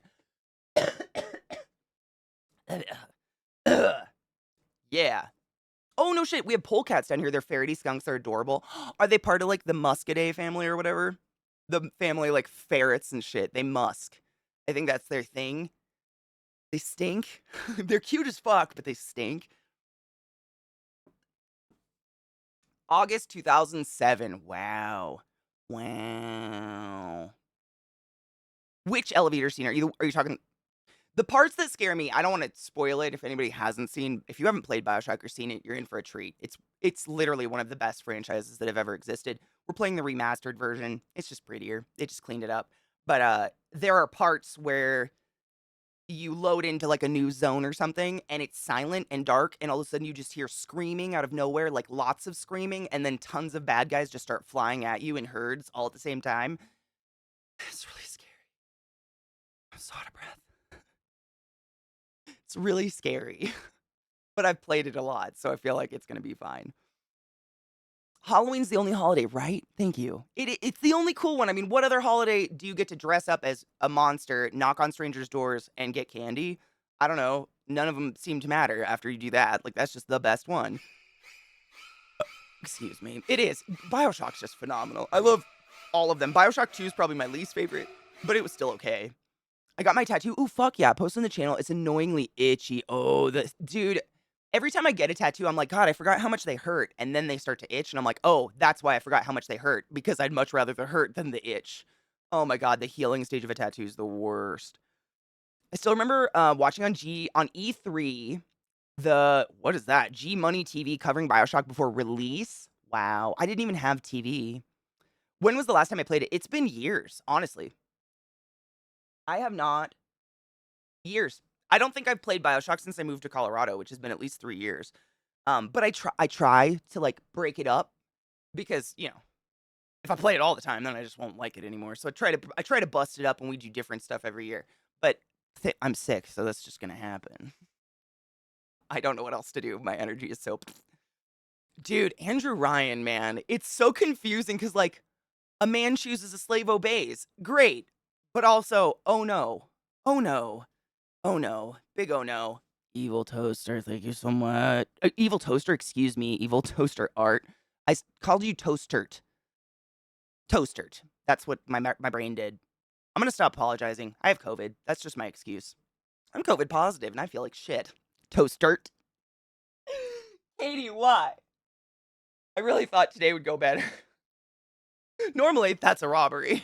Yeah. Oh, no shit, we have polecats down here. They're ferrety skunks. They're adorable. Are they part of, like, the Muscidae family or whatever? The family, like, ferrets and shit. They musk. I think that's their thing. They stink. They're cute as fuck, but they stink. August 2007. Wow. Wow. Which elevator scene are you talking? The parts that scare me, I don't wanna spoil it if anybody hasn't seen. If you haven't played BioShock or seen it, you're in for a treat. It's literally one of the best franchises that have ever existed. We're playing the remastered version. It's just prettier. They just cleaned it up. But, there are parts where you load into, like, a new zone or something, and it's silent and dark, and all of a sudden you just hear screaming out of nowhere, like, lots of screaming, and then tons of bad guys just start flying at you in herds all at the same time. It's really scary. I'm so out of breath. It's really scary. But I've played it a lot, so I feel like it's gonna be fine. Halloween's the only holiday, right? Thank you. It's the only cool one. I mean, what other holiday do you get to dress up as a monster, knock on strangers' doors, and get candy? I don't know. None of them seem to matter after you do that. Like, that's just the best one. Excuse me. It is. BioShock's just phenomenal. I love all of them. BioShock 2 is probably my least favorite, but it was still okay. I got my tattoo. Ooh, fuck yeah. Post on the channel. It's annoyingly itchy. Oh, the dude. Every time I get a tattoo, I'm like, God, I forgot how much they hurt. And then they start to itch. And I'm like, oh, that's why I forgot how much they hurt. Because I'd much rather the hurt than the itch. Oh my God, the healing stage of a tattoo is the worst. I still remember watching on E3, what is that? G Money TV covering BioShock before release. Wow. I didn't even have TV. When was the last time I played it? It's been years, honestly. I have not. Years. I don't think I've played BioShock since I moved to Colorado, which has been at least 3 years. But I try to, like, break it up because, if I play it all the time, then I just won't like it anymore. So I try to bust it up and we do different stuff every year. But I'm sick, so that's just gonna happen. I don't know what else to do. My energy is so Dude, Andrew Ryan, man, it's so confusing because, like, a man chooses, a slave obeys. Great. But also, oh no. Oh no. Oh no. Big oh no. Evil Toaster, thank you so much. Evil Toaster, excuse me. Evil Toaster art. Called you Toastert. Toastert. That's what my brain did. I'm gonna stop apologizing. I have COVID. That's just my excuse. I'm COVID positive and I feel like shit. Toastert. Katie, why? I really thought today would go better. Normally, that's a robbery.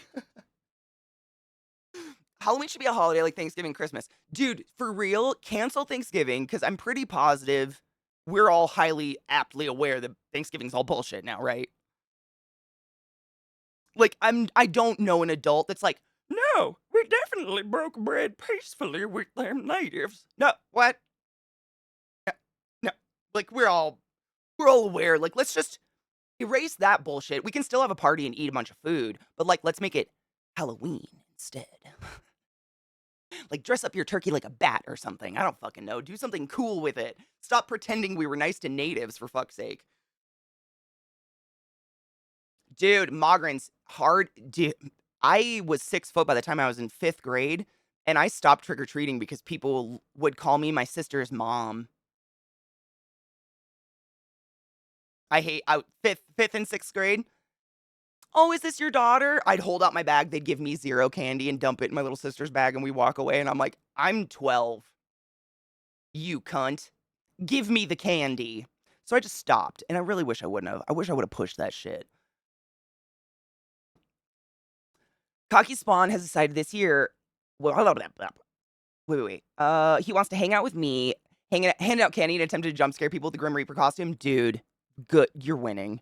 Halloween should be a holiday like Thanksgiving, Christmas. Dude, for real, cancel Thanksgiving because I'm pretty positive we're all highly aptly aware that Thanksgiving's all bullshit now, right? Like, I don't know an adult that's like, no, we definitely broke bread peacefully with them natives. No, what? No, no. Like, we're all aware. Like, let's just erase that bullshit. We can still have a party and eat a bunch of food, but like, let's make it Halloween instead. Like, dress up your turkey like a bat or something. I don't fucking know. Do something cool with it. Stop pretending we were nice to natives, for fuck's sake. Dude, Mogren's hard. Dude, I was 6 foot by the time I was in 5th grade, and I stopped trick-or-treating because people would call me my sister's mom. I hate out 5th and 6th grade. Oh, is this your daughter? I'd hold out my bag. They'd give me 0 candy and dump it in my little sister's bag, and we walk away. And I'm like, I'm 12. You cunt. Give me the candy. So I just stopped, and I really wish I wouldn't have. I wish I would have pushed that shit. Cocky Spawn has decided this year. Well, wait. He wants to hang out with me, hand out candy, and attempt to jump scare people with the Grim Reaper costume. Dude, good. You're winning.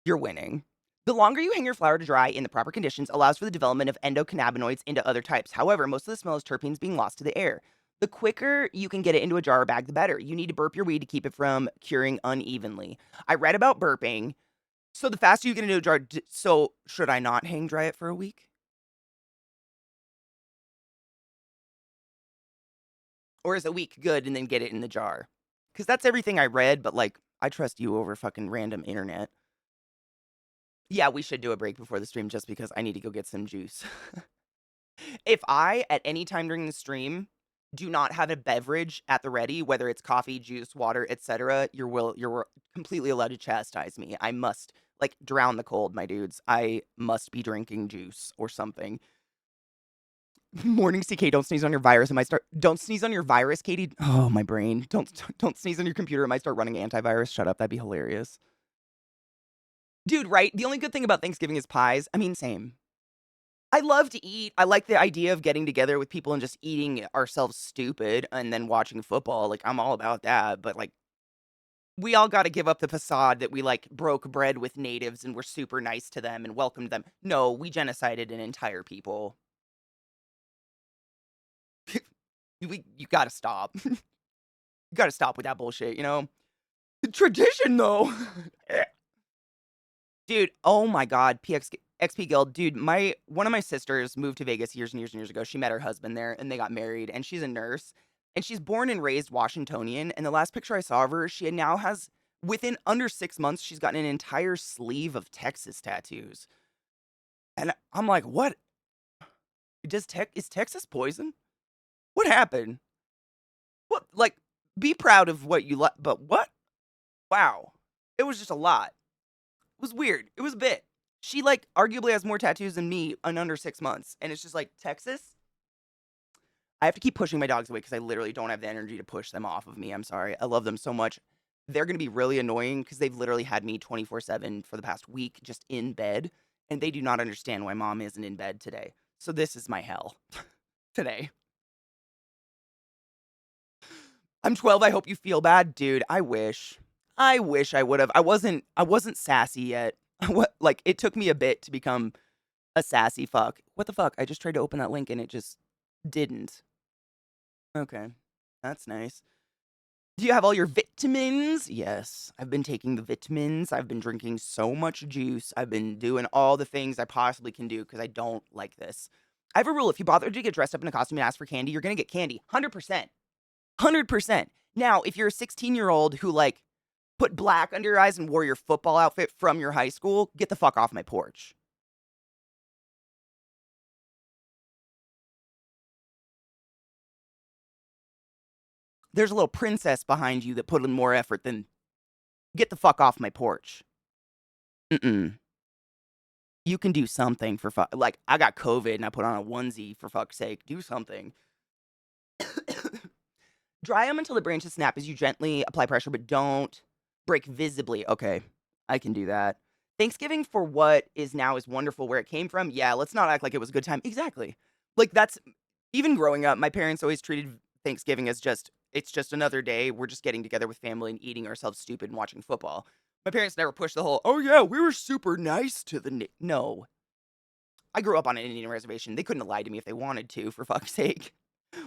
You're winning. The longer you hang your flower to dry in the proper conditions allows for the development of endocannabinoids into other types. However, most of the smell is terpenes being lost to the air. The quicker you can get it into a jar or bag, the better. You need to burp your weed to keep it from curing unevenly. I read about burping. So the faster you get into a jar, so should I not hang dry it for a week? Or is a week good and then get it in the jar? Because that's everything I read, but like, I trust you over fucking random internet. Yeah, we should do a break before the stream just because I need to go get some juice. If I, at any time during the stream, do not have a beverage at the ready, whether it's coffee, juice, water, etc., you're completely allowed to chastise me. I must like drown the cold, my dudes. I must be drinking juice or something. Morning, CK. Don't sneeze on your virus. It might start. Don't sneeze on your virus, Katie. Oh, my brain. Don't sneeze on your computer. It might start running antivirus. Shut up. That'd be hilarious, dude. Right. The only good thing about Thanksgiving is pies. I mean, same. I love to eat. I like the idea of getting together with people and just eating ourselves stupid and then watching football. Like, I'm all about that. But, like, we all got to give up the facade that we, like, broke bread with natives and were super nice to them and welcomed them. No, we genocided an entire people. You got to stop. You got to stop with that bullshit, you know? Tradition, though. Dude, oh my god, XP Guild, dude, one of my sisters moved to Vegas years and years and years ago. She met her husband there and they got married and she's a nurse and she's born and raised Washingtonian. And the last picture I saw of her, she now has within under 6 months, she's gotten an entire sleeve of Texas tattoos. And I'm like, "What? Is Texas poison? What happened? What like be proud of what you like, but what? Wow. It was just a lot. It was weird. It was a bit. She, like, arguably has more tattoos than me in under 6 months, and it's just like, Texas? I have to keep pushing my dogs away because I literally don't have the energy to push them off of me, I'm sorry. I love them so much. They're gonna be really annoying because 'cause they've literally had me 24/7 for the past week just in bed, and they do not understand why mom isn't in bed today. So this is my hell today. I'm 12, I hope you feel bad. Dude, I wish. I wish I would've. I wasn't sassy yet. What like, it took me a bit to become a sassy fuck. What the fuck? I just tried to open that link and it just didn't. Okay. That's nice. Do you have all your vitamins? Yes. I've been taking the vitamins. I've been drinking so much juice. I've been doing all the things I possibly can do because I don't like this. I have a rule. If you bother to get dressed up in a costume and ask for candy, you're going to get candy. 100%. 100%. Now, if you're a 16-year-old who, like, put black under your eyes and wore your football outfit from your high school, get the fuck off my porch. There's a little princess behind you that put in more effort than get the fuck off my porch. Mm-mm. You can do something for fuck. Like, I got COVID and I put on a onesie for fuck's sake. Do something. Dry them until the branches snap as you gently apply pressure, but don't break visibly. Okay, I can do that. Thanksgiving for what is now is wonderful where it came from. Yeah, let's not act like it was a good time. Exactly. Like, that's even growing up, my parents always treated Thanksgiving as just, it's just another day. We're just getting together with family and eating ourselves stupid and watching football. My parents never pushed the whole, oh yeah, we were super nice to the. No. I grew up on an Indian reservation. They couldn't have lied to me if they wanted to, for fuck's sake.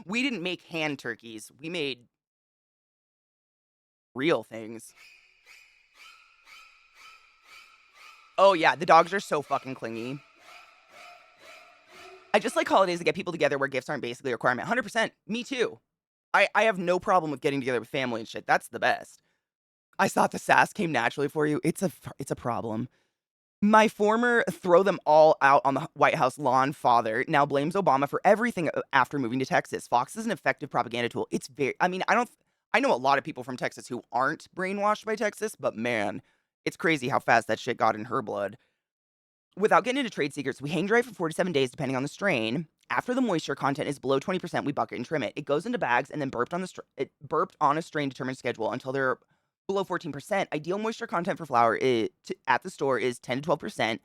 We didn't make hand turkeys. We made real things. Oh, yeah, the dogs are so fucking clingy. I just like holidays that get people together where gifts aren't basically a requirement. 100%. Me too. I have no problem with getting together with family and shit. That's the best. I thought the sass came naturally for you. It's a problem. My former throw them all out on the White House lawn father now blames Obama for everything after moving to Texas. Fox is an effective propaganda tool. It's very, I mean, I know a lot of people from Texas who aren't brainwashed by Texas, but man, it's crazy how fast that shit got in her blood. Without getting into trade secrets, we hang dry for 4 to 7 days depending on the strain. After the moisture content is below 20%, we bucket and trim it. It goes into bags and then burped on a strain determined schedule until they're below 14%. Ideal moisture content for flour at the store is 10 to 12%.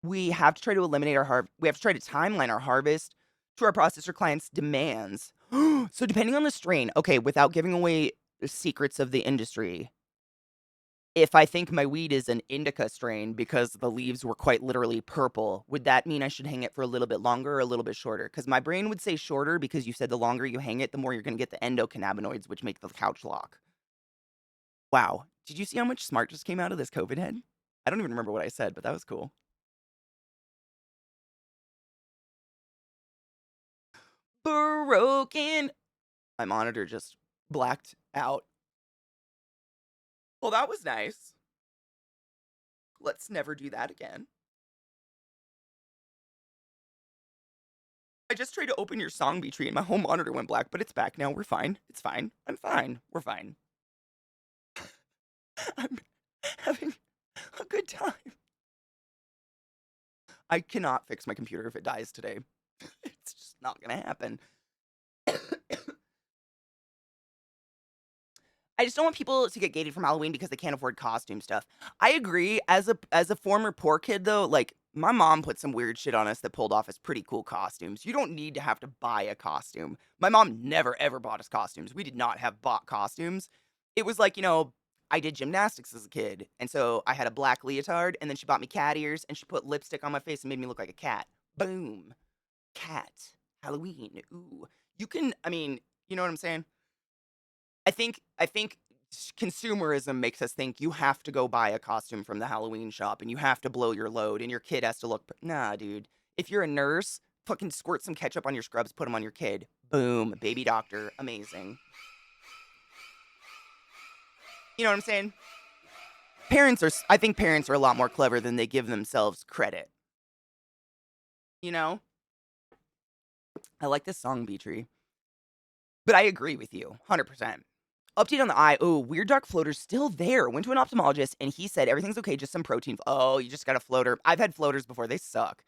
We have to try to eliminate we have to try to timeline our harvest to our processor clients' demands. So depending on the strain, okay, without giving away the secrets of the industry, if I think my weed is an indica strain because the leaves were quite literally purple, would that mean I should hang it for a little bit longer or a little bit shorter? Because my brain would say shorter because you said the longer you hang it, the more you're going to get the endocannabinoids, which make the couch lock. Wow. Did you see how much smart just came out of this COVID head? I don't even remember what I said, but that was cool. Broken. My monitor just blacked out. Well, that was nice. Let's never do that again. I just tried to open your song tree and my whole monitor went black, but it's back now. We're fine. It's fine. I'm fine. We're fine. I'm having a good time. I cannot fix my computer if it dies today. It's just not gonna happen. I just don't want people to get gated from Halloween because they can't afford costume stuff. I agree. As a former poor kid though, like my mom put some weird shit on us that pulled off as pretty cool costumes. You don't need to have to buy a costume. My mom never ever bought us costumes. We did not have bought costumes. It was like, I did gymnastics as a kid, and so I had a black leotard, and then she bought me cat ears, and she put lipstick on my face and made me look like a cat. Boom. Cat. Halloween. Ooh. You know what I'm saying? I think consumerism makes us think you have to go buy a costume from the Halloween shop and you have to blow your load and your kid has to look. Nah, dude. If you're a nurse, fucking squirt some ketchup on your scrubs, put them on your kid. Boom, baby doctor, amazing. You know what I'm saying? I think parents are a lot more clever than they give themselves credit. You know? I like this song, Beatree. But I agree with you, 100%. Update on the eye. Oh, weird dark floater's still there. Went to an ophthalmologist and he said everything's okay, just some protein. Oh, you just got a floater. I've had floaters before. They suck.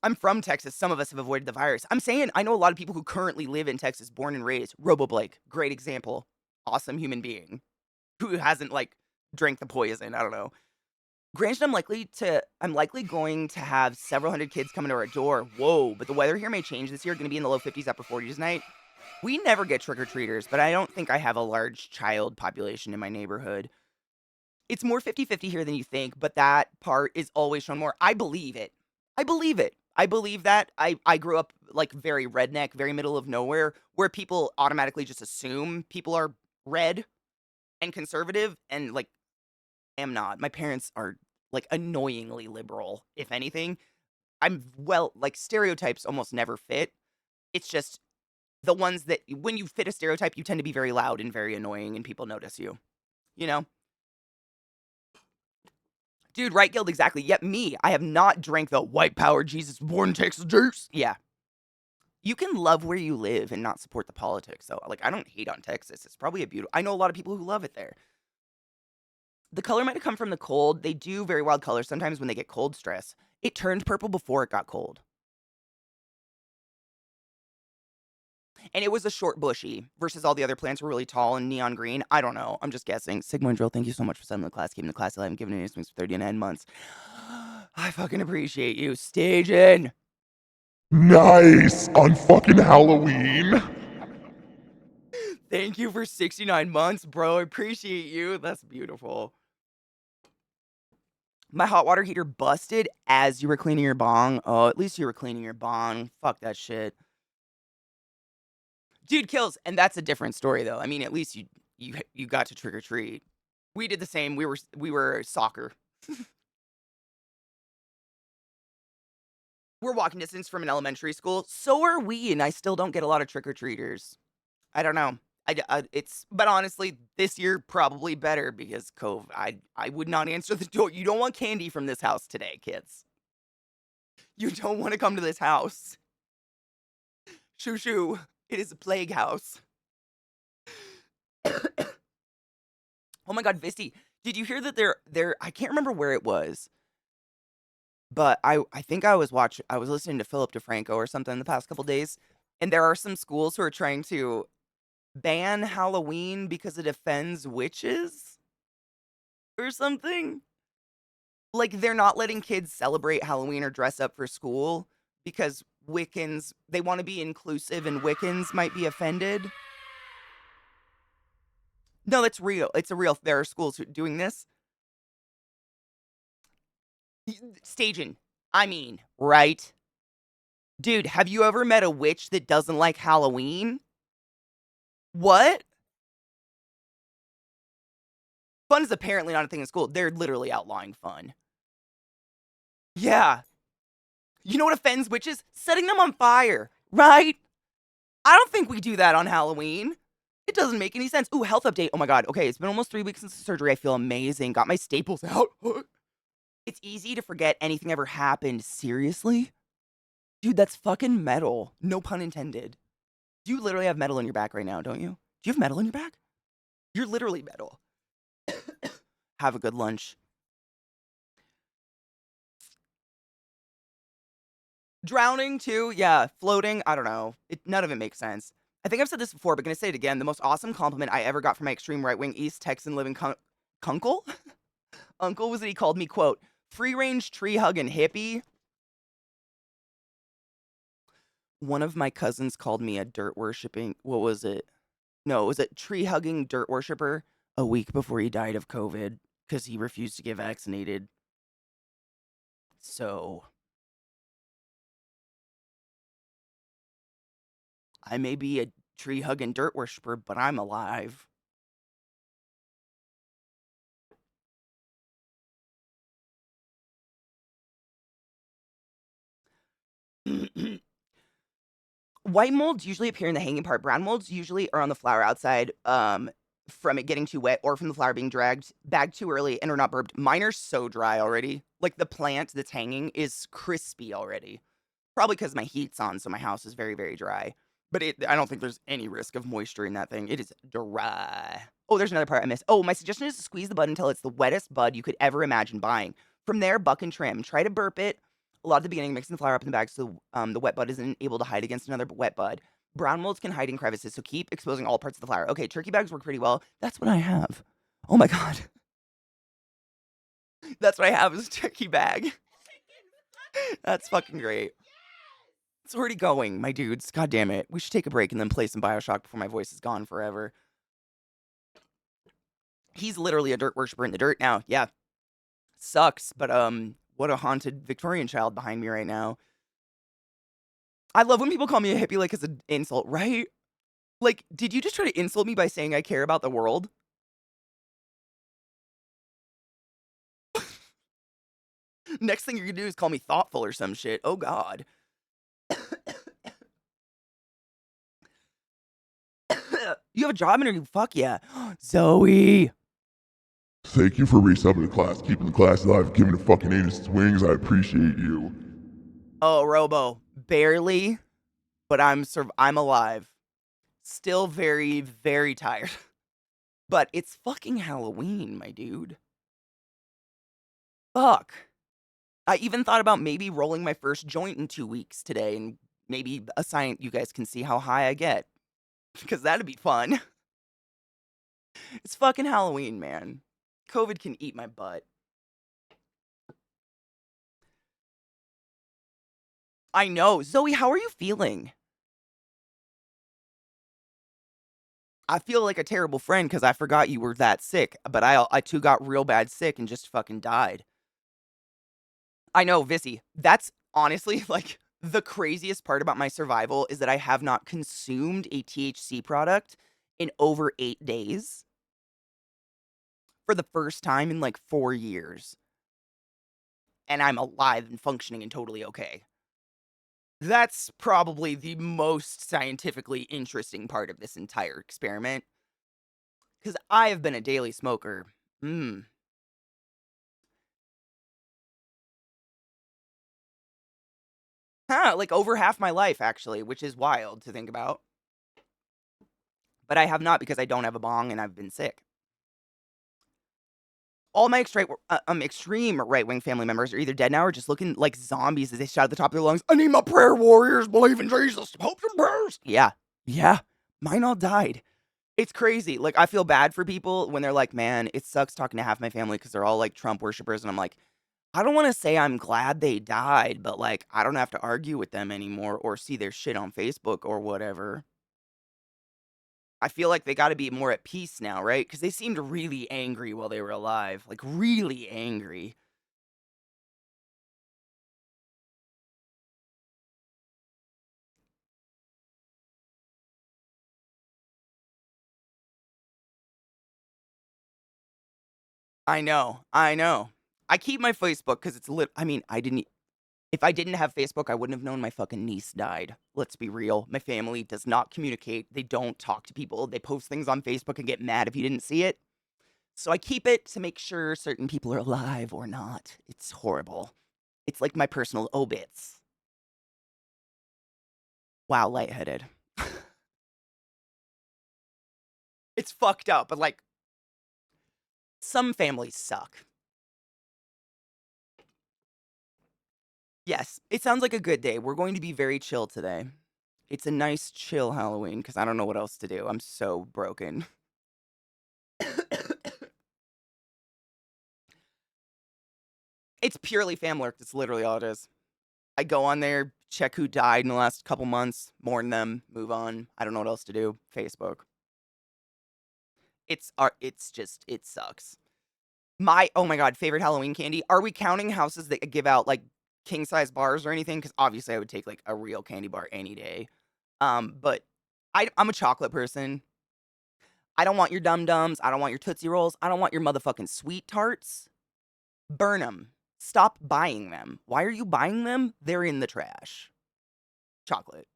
I'm from Texas. Some of us have avoided the virus. I'm saying I know a lot of people who currently live in Texas, born and raised. Robo Blake, great example. Awesome human being who hasn't like drank the poison. I don't know. Granted, I'm likely going to have several hundred kids coming to our door. Whoa, but the weather here may change this year. Going to be in the low 50s, upper 40s tonight. We never get trick-or-treaters, but I don't think I have a large child population in my neighborhood. It's more 50-50 here than you think, but that part is always shown more. I believe it. I believe it. I believe that. I grew up like very redneck, very middle of nowhere, where people automatically just assume people are red and conservative, and like, am not. My parents are like annoyingly liberal, if anything. Like stereotypes almost never fit. It's just the ones that when you fit a stereotype, you tend to be very loud and very annoying and people notice you. You know? Dude, right guild, exactly. Yep, me. I have not drank the white power Jesus born Texas juice. Yeah. You can love where you live and not support the politics. So, like, I don't hate on Texas. It's probably a beautiful. I know a lot of people who love it there. The color might have come from the cold. They do very wild colors sometimes when they get cold stress. It turned purple before it got cold. And it was a short bushy versus all the other plants were really tall and neon green. I don't know. I'm just guessing. Sigma and Drill, thank you so much for sending the class. Keeping the class alive and giving me swings for 39 months. I fucking appreciate you. Staging. Nice! On fucking Halloween! Thank you for 69 months, bro. I appreciate you. That's beautiful. My hot water heater busted as you were cleaning your bong. Oh, at least you were cleaning your bong. Fuck that shit. Dude, kills, and that's a different story though. I mean, at least you got to trick or treat. We did the same. We were soccer. We're walking distance from an elementary school. So are we, and I still don't get a lot of trick or treaters. I don't know. But honestly, this year probably better because COVID. I would not answer the door. You don't want candy from this house today, kids. You don't want to come to this house. Shoo shoo. It is a plague house. Oh my god, Visty, did you hear that they're I can't remember where it was, but I think I was listening to Philip DeFranco or something the past couple days, and there are some schools who are trying to ban Halloween because it offends witches or something. Like they're not letting kids celebrate Halloween or dress up for school because Wiccans, they want to be inclusive and Wiccans might be offended. No, that's real. It's a real. There are schools who doing this. Staging. I mean, right? Dude, have you ever met a witch that doesn't like Halloween? What? Fun is apparently not a thing in school. They're literally outlawing fun. Yeah. You know what offends witches? Setting them on fire, right? I don't think we do that on Halloween. It doesn't make any sense. Ooh, health update. Oh my god. Okay, it's been almost 3 weeks since the surgery. I feel amazing. Got my staples out. It's easy to forget anything ever happened. Seriously? Dude, that's fucking metal. No pun intended. You literally have metal in your back right now, don't you? Do you have metal in your back? You're literally metal. Have a good lunch. Drowning too, yeah. Floating, I don't know. None of it makes sense. I think I've said this before, but gonna say it again. The most awesome compliment I ever got from my extreme right-wing East Texan living kunkle? Uncle was that he called me, quote, free-range tree-hugging hippie. One of my cousins called me a dirt-worshipping, what was it? No, it was a tree-hugging dirt worshiper a week before he died of COVID because he refused to get vaccinated. So, I may be a tree-hugging dirt worshiper, but I'm alive. White molds usually appear in the hanging part. Brown molds usually are on the flower outside, from it getting too wet or from the flower being bagged too early and are not burped. Mine are so dry already. Like the plant that's hanging is crispy already. Probably because my heat's on, so my house is very, very dry. But I don't think there's any risk of moisture in that thing. It is dry. Oh, there's another part I missed. Oh, my suggestion is to squeeze the bud until it's the wettest bud you could ever imagine buying. From there, buck and trim. Try to burp it a lot at the beginning, mixing the flour up in the bag so the wet bud isn't able to hide against another wet bud. Brown molds can hide in crevices, so keep exposing all parts of the flour. Okay, turkey bags work pretty well. That's what I have. Oh my god. That's what I have is a turkey bag. That's fucking great. It's already going, my dudes. God damn it. We should take a break and then play some Bioshock before my voice is gone forever. He's literally a dirt worshiper in the dirt now. Yeah. Sucks, but what a haunted Victorian child behind me right now. I love when people call me a hippie like it's an insult, right? Like, did you just try to insult me by saying I care about the world? Next thing you're gonna do is call me thoughtful or some shit. Oh god. You have a job interview? Fuck yeah. Zoe. Thank you for resubbing the class, keeping the class alive, giving the fucking angels its wings. I appreciate you. Oh, Robo. Barely, but I'm alive. Still very, very tired. But it's fucking Halloween, my dude. Fuck. I even thought about maybe rolling my first joint in 2 weeks today and maybe you guys can see how high I get. Because that'd be fun. It's fucking Halloween, man. COVID can eat my butt. I know. Zoe, how are you feeling? I feel like a terrible friend because I forgot you were that sick, but I too got real bad sick and just fucking died. I know, Vissy. That's honestly like the craziest part about my survival is that I have not consumed a THC product in over 8 days for the first time in like 4 years. And I'm alive and functioning and totally okay. That's probably the most scientifically interesting part of this entire experiment. Because I have been a daily smoker. Huh, like over half my life, actually, which is wild to think about. But I have not because I don't have a bong and I've been sick. All my extreme right-wing family members are either dead now or just looking like zombies as they shout at the top of their lungs, I need my prayer warriors, believe in Jesus, hopes and prayers. Yeah, yeah, mine all died. It's crazy. Like, I feel bad for people when they're like, man, it sucks talking to half my family because they're all like Trump worshipers. And I'm like, I don't want to say I'm glad they died, but like, I don't have to argue with them anymore or see their shit on Facebook or whatever. I feel like they got to be more at peace now, right? Because they seemed really angry while they were alive. Like, really angry. I know, I know. I keep my Facebook because it's I mean, I didn't if I didn't have Facebook, I wouldn't have known my fucking niece died. Let's be real. My family does not communicate. They don't talk to people. They post things on Facebook and get mad if you didn't see it. So I keep it to make sure certain people are alive or not. It's horrible. It's like my personal obits. Wow, lightheaded. It's fucked up, but like some families suck. Yes, it sounds like a good day. We're going to be very chill today. It's a nice chill Halloween because I don't know what else to do. I'm so broken. It's purely fam lurk. That's literally all it is. I go on there, check who died in the last couple months, mourn them, move on. I don't know what else to do. Facebook. It's just it sucks. My oh my god, favorite Halloween candy. Are we counting houses that give out like king size bars or anything? Because obviously I would take like a real candy bar any day. But I'm a chocolate person. I don't want your Dum Dums. I don't want your Tootsie Rolls. I don't want your motherfucking sweet tarts. Burn them. Stop buying them. Why are you buying them? They're in the trash. Chocolate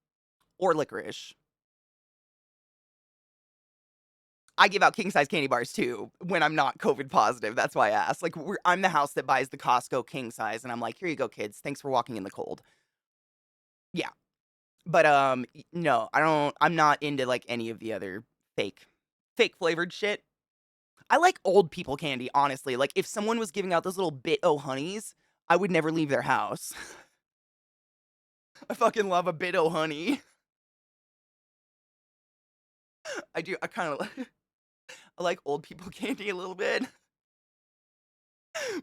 or licorice. I give out king size candy bars too when I'm not COVID positive. That's why I asked. Like, I'm the house that buys the Costco king size, and I'm like, here you go, kids. Thanks for walking in the cold. Yeah, but no, I don't. I'm not into like any of the other fake flavored shit. I like old people candy, honestly. Like, if someone was giving out those little bit o honeys, I would never leave their house. I fucking love a bit o honey. I do. I kind of I like old people candy a little bit.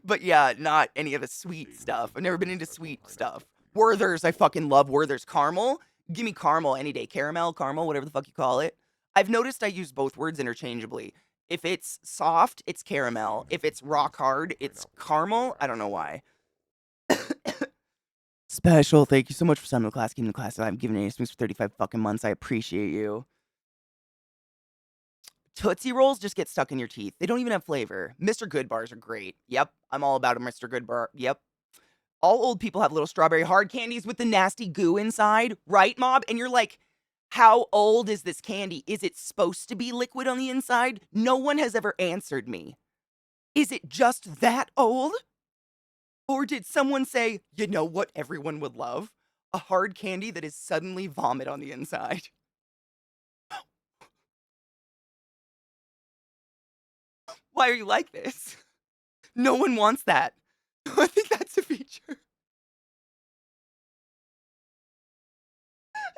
But yeah, not any of the sweet stuff. I've never been into sweet stuff. Werther's, I fucking love Werther's caramel. Give me caramel any day. Caramel, caramel, whatever the fuck you call it. I've noticed I use both words interchangeably. If it's soft, it's caramel. If it's rock hard, it's caramel. I don't know why. Special. Thank you so much for summoning the class, keeping the class alive. I'm giving you for 35 fucking months. I appreciate you. Tootsie Rolls just get stuck in your teeth. They don't even have flavor. Mr. Good bars are great. Yep, I'm all about a Mr. Good bar. Yep. All old people have little strawberry hard candies with the nasty goo inside, right, Mob? And you're like, how old is this candy? Is it supposed to be liquid on the inside? No one has ever answered me. Is it just that old? Or did someone say, you know what everyone would love? A hard candy that is suddenly vomit on the inside. Why are you like this? No one wants that. I think that's a feature.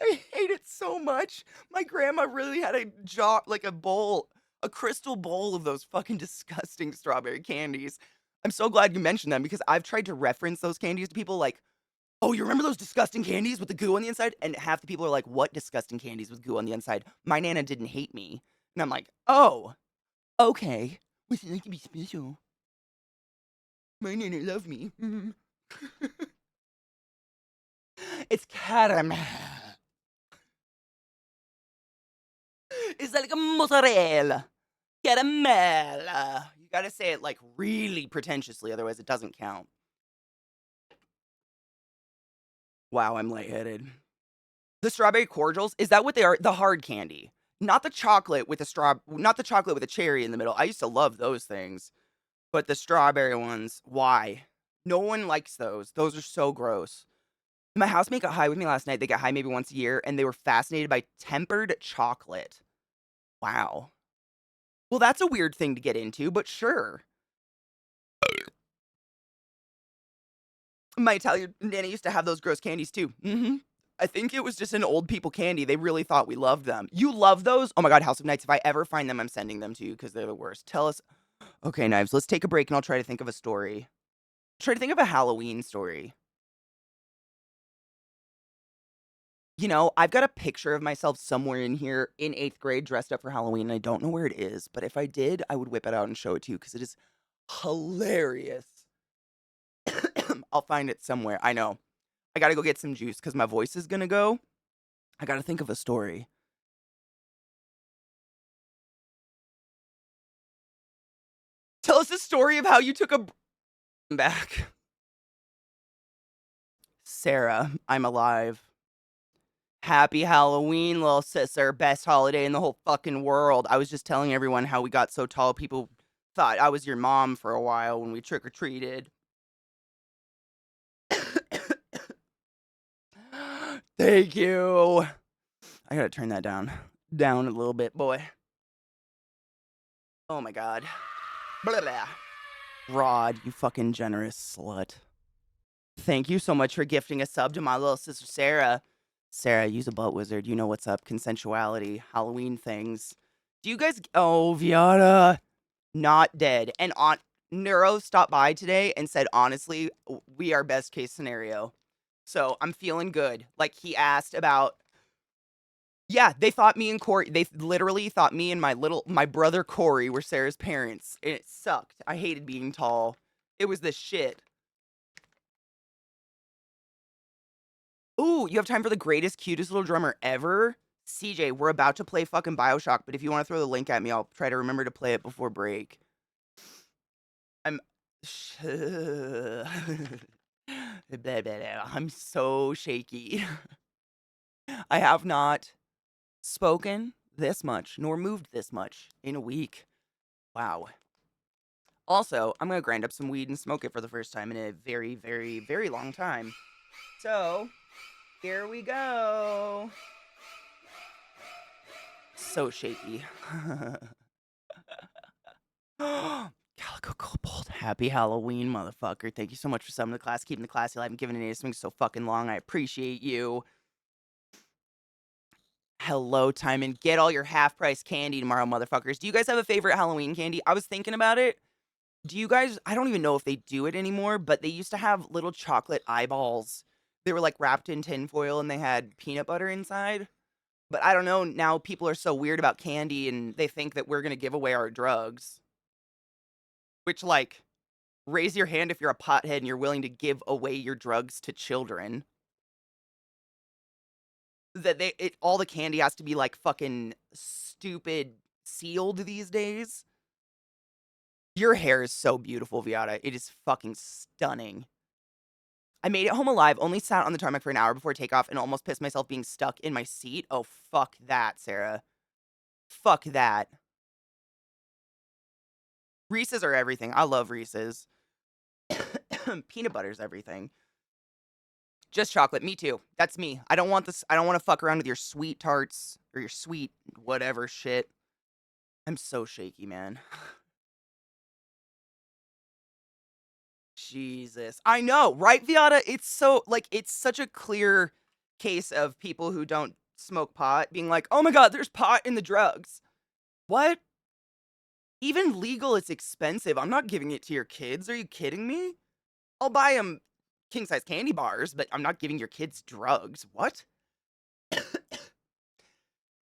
I hate it so much. My grandma really had a jar, like a bowl, a crystal bowl of those fucking disgusting strawberry candies. I'm so glad you mentioned them because I've tried to reference those candies to people like, oh, you remember those disgusting candies with the goo on the inside? And half the people are like, what disgusting candies with goo on the inside? My Nana didn't hate me. And I'm like, oh, okay. Was it like to be special? My Nana loved me. It's caramel. It's like a mozzarella. Caramel. You gotta say it like really pretentiously, otherwise it doesn't count. Wow, I'm lightheaded. The strawberry cordials, is that what they are? The hard candy. Not the chocolate with not the chocolate with a cherry in the middle. I used to love those things. But the strawberry ones, why? No one likes those. Those are so gross. My housemate got high with me last night. They get high maybe once a year, and they were fascinated by tempered chocolate. Wow. Well, that's a weird thing to get into, but sure. My Italian nanny used to have those gross candies too. I think it was just an old people candy. They really thought we loved them. You love those? Oh my god, House of Nights. If I ever find them, I'm sending them to you because they're the worst. Tell us. Okay, Knives, let's take a break and I'll try to think of a story. Try to think of a Halloween story. You know, I've got a picture of myself somewhere in here in 8th grade dressed up for Halloween, and I don't know where it is, but if I did, I would whip it out and show it to you because it is hilarious. I'll find it somewhere. I know. I gotta go get some juice because my voice is gonna go. I gotta think of a story. Tell us the story of how you took a back. Sarah, I'm alive. Happy Halloween, little sister. Best holiday in the whole fucking world. I was just telling everyone how we got so tall people thought I was your mom for a while when we trick-or-treated. Thank you. I gotta turn that down a little bit, boy. Oh my god. Blah, blah. Rod, you fucking generous slut. Thank you so much for gifting a sub to my little sister Sarah. Sarah, use a butt wizard. You know what's up. Consensuality, Halloween things. Do you guys... Oh, Viana. Not dead. And on Neuro stopped by today and said, honestly, we are best case scenario. So I'm feeling good. Like, he asked about... Yeah, they thought me and Corey... They literally thought me and my brother Corey were Sarah's parents. And it sucked. I hated being tall. It was the shit. Ooh, you have time for the greatest, cutest little drummer ever? CJ, we're about to play fucking Bioshock, but if you want to throw the link at me, I'll try to remember to play it before break. I'm so shaky. I have not spoken this much, nor moved this much in a week. Wow. Also, I'm going to grind up some weed and smoke it for the first time in a very, very, very long time. So... here we go. So shaky. Calico Kobold. Happy Halloween, motherfucker. Thank you so much for summoning the class, keeping the class alive, and giving an A swing so fucking long. I appreciate you. Hello, Timon. Get all your half-price candy tomorrow, motherfuckers. Do you guys have a favorite Halloween candy? I was thinking about it. Do you guys... I don't even know if they do it anymore, but they used to have little chocolate eyeballs. They were, like, wrapped in tinfoil, and they had peanut butter inside. But I don't know, now people are so weird about candy, and they think that we're gonna give away our drugs. Which, like, raise your hand if you're a pothead and you're willing to give away your drugs to children. That all the candy has to be, like, fucking stupid sealed these days. Your hair is so beautiful, Viata. It is fucking stunning. I made it home alive, only sat on the tarmac for an hour before takeoff, and almost pissed myself being stuck in my seat. Oh, fuck that, Sarah. Fuck that. Reese's are everything. I love Reese's. Peanut butter's everything. Just chocolate. Me too. That's me. I don't want this. I don't want to fuck around with your sweet tarts or your sweet whatever shit. I'm so shaky, man. Jesus. I know, right, Viata? It's so, like, it's such a clear case of people who don't smoke pot being like, oh my god, there's pot in the drugs. What? Even legal, it's expensive. I'm not giving it to your kids. Are you kidding me? I'll buy them king-size candy bars, but I'm not giving your kids drugs. What?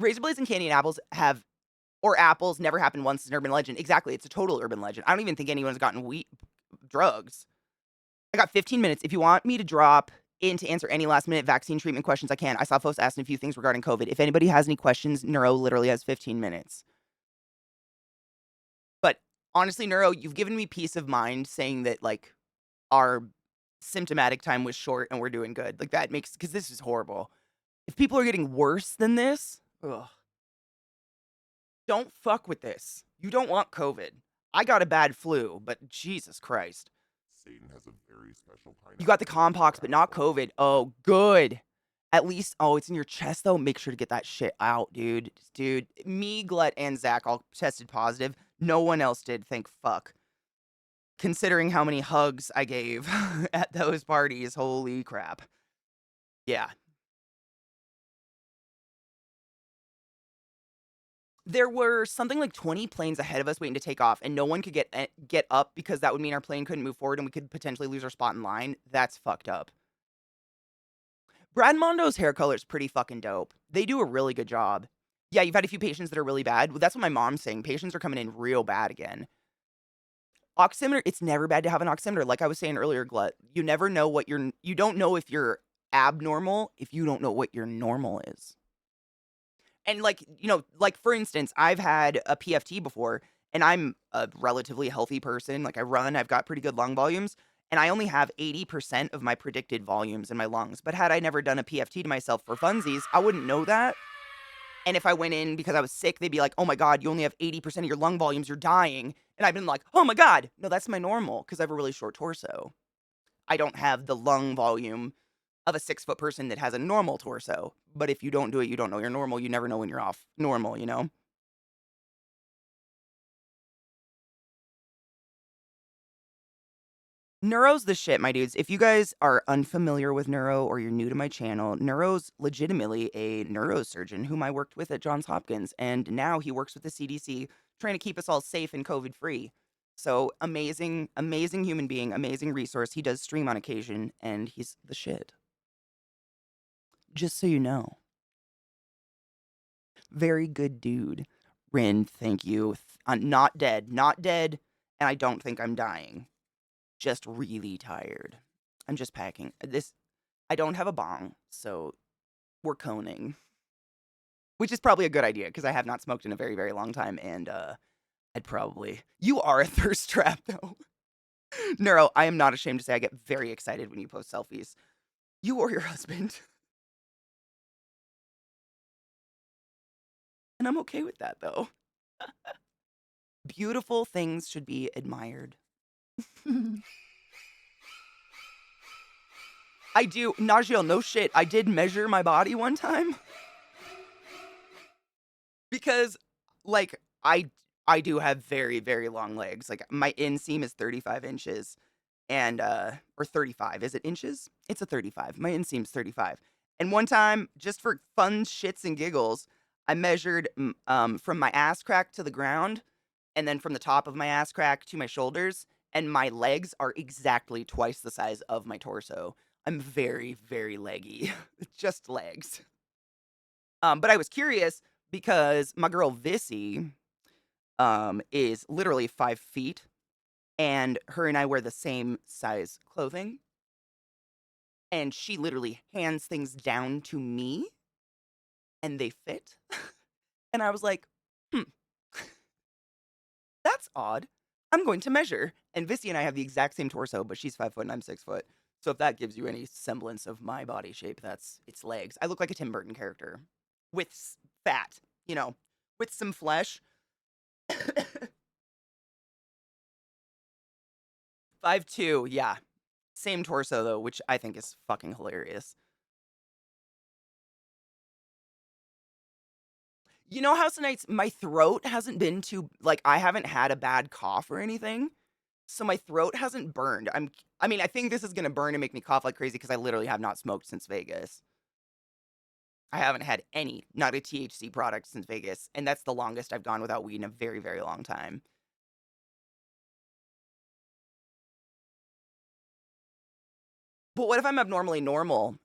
Razor blades and candy and apples apples never happened once. It's an urban legend. Exactly. It's a total urban legend. I don't even think anyone's gotten drugs. I got 15 minutes. If you want me to drop in to answer any last-minute vaccine treatment questions, I can. I saw folks asking a few things regarding COVID. If anybody has any questions, Neuro literally has 15 minutes. But honestly, Neuro, you've given me peace of mind saying that, like, our symptomatic time was short and we're doing good. Like, that makes... because this is horrible. If people are getting worse than this, ugh. Don't fuck with this. You don't want COVID. I got a bad flu, but Jesus Christ. Satan has a very special kind. You got the Compox, but not COVID. Oh, good. At least, oh, it's in your chest, though. Make sure to get that shit out, dude. Dude, me, Glut, and Zach all tested positive. No one else did, thank fuck. Considering how many hugs I gave at those parties, holy crap. Yeah. There were something like 20 planes ahead of us waiting to take off, and no one could get up because that would mean our plane couldn't move forward and we could potentially lose our spot in line. That's fucked up. Brad Mondo's hair color is pretty fucking dope. They do a really good job. Yeah, you've had a few patients that are really bad. Well, that's what my mom's saying. Patients are coming in real bad again. Oximeter, it's never bad to have an oximeter. Like I was saying earlier, Glut, you never know what you don't know if you're abnormal if you don't know what your normal is. And, like, you know, like, for instance, I've had a PFT before, and I'm a relatively healthy person. Like I run, I've got pretty good lung volumes, and I only have 80% of my predicted volumes in my lungs. But had I never done a PFT to myself for funsies, I wouldn't know that. And if I went in because I was sick, they'd be like, "Oh my god, you only have 80% of your lung volumes, you're dying." And I've been like, "Oh my god, no, that's my normal because I have a really short torso. I don't have the lung volume of a 6-foot person that has a normal torso. But if you don't do it, you don't know you're normal. You never know when you're off normal, you know?" Neuro's the shit, my dudes. If you guys are unfamiliar with neuro or you're new to my channel, Neuro's legitimately a neurosurgeon whom I worked with at Johns Hopkins, and now he works with the CDC trying to keep us all safe and COVID free. So amazing, amazing human being, amazing resource. He does stream on occasion, and he's the shit. Just so you know. Very good dude. Rin, thank you. I'm not dead. Not dead, and I don't think I'm dying. Just really tired. I'm just packing. I don't have a bong, so we're coning. Which is probably a good idea, because I have not smoked in a very, very long time, and, I'd probably... You are a thirst trap, though. Neuro, I am not ashamed to say I get very excited when you post selfies. You or your husband. And I'm okay with that, though. Beautiful things should be admired. I do. Najeel, no shit. I did measure my body one time. Because, like, I do have very, very long legs. Like, my inseam is 35 inches. And, or 35. Is it inches? It's a 35. My inseam's 35. And one time, just for fun shits and giggles, I measured from my ass crack to the ground, and then from the top of my ass crack to my shoulders, and my legs are exactly twice the size of my torso. I'm very, very leggy. Just legs. But I was curious because my girl Vissy is literally 5 feet, and her and I wear the same size clothing. And she literally hands things down to me, and they fit. And I was like, hmm, that's odd. I'm going to measure. And Vissy and I have the exact same torso, but she's 5 foot and I'm 6 foot. So if that gives you any semblance of my body shape, that's its legs. I look like a Tim Burton character with fat, you know, with some flesh. 5'2", yeah. Same torso though, which I think is fucking hilarious. You know, House of Nights, my throat hasn't been too, like, I haven't had a bad cough or anything. So my throat hasn't burned. I mean, I think this is gonna burn and make me cough like crazy because I literally have not smoked since Vegas. I haven't had any, not a THC product since Vegas, and that's the longest I've gone without weed in a very, very long time. But what if I'm abnormally normal?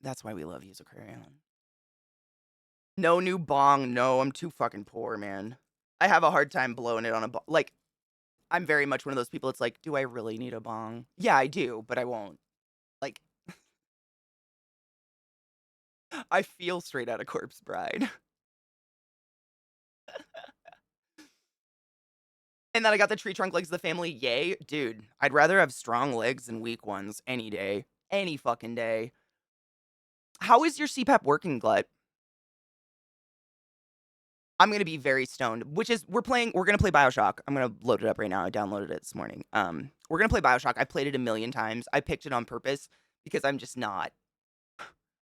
That's why we love you, Aquarion. No new bong. No, I'm too fucking poor, man. I have a hard time blowing it on a bong. Like, I'm very much one of those people. It's like, do I really need a bong? Yeah, I do, but I won't. Like, I feel straight out of Corpse Bride. And then I got the tree trunk legs of the family. Yay. Dude, I'd rather have strong legs than weak ones any day. Any fucking day. How is your CPAP working, Glut? I'm gonna be very stoned, which is we're gonna play BioShock. I'm gonna load it up right now. I downloaded it this morning. We're gonna play BioShock. I played it a million times. I picked it on purpose because I'm just not.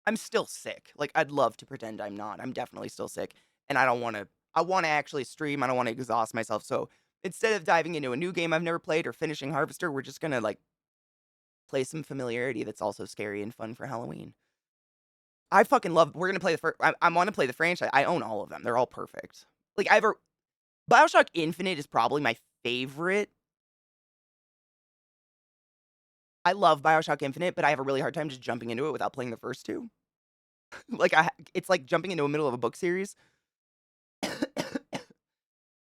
I'm still sick. Like, I'd love to pretend I'm not. I'm definitely still sick. And I don't wanna actually stream. I don't wanna exhaust myself. So instead of diving into a new game I've never played or finishing Harvester, we're just gonna like play some familiarity that's also scary and fun for Halloween. I fucking love. We're gonna play the first. I want to play the franchise. I own all of them. They're all perfect. Like BioShock Infinite is probably my favorite. I love BioShock Infinite, but I have a really hard time just jumping into it without playing the first two. Like it's like jumping into the middle of a book series.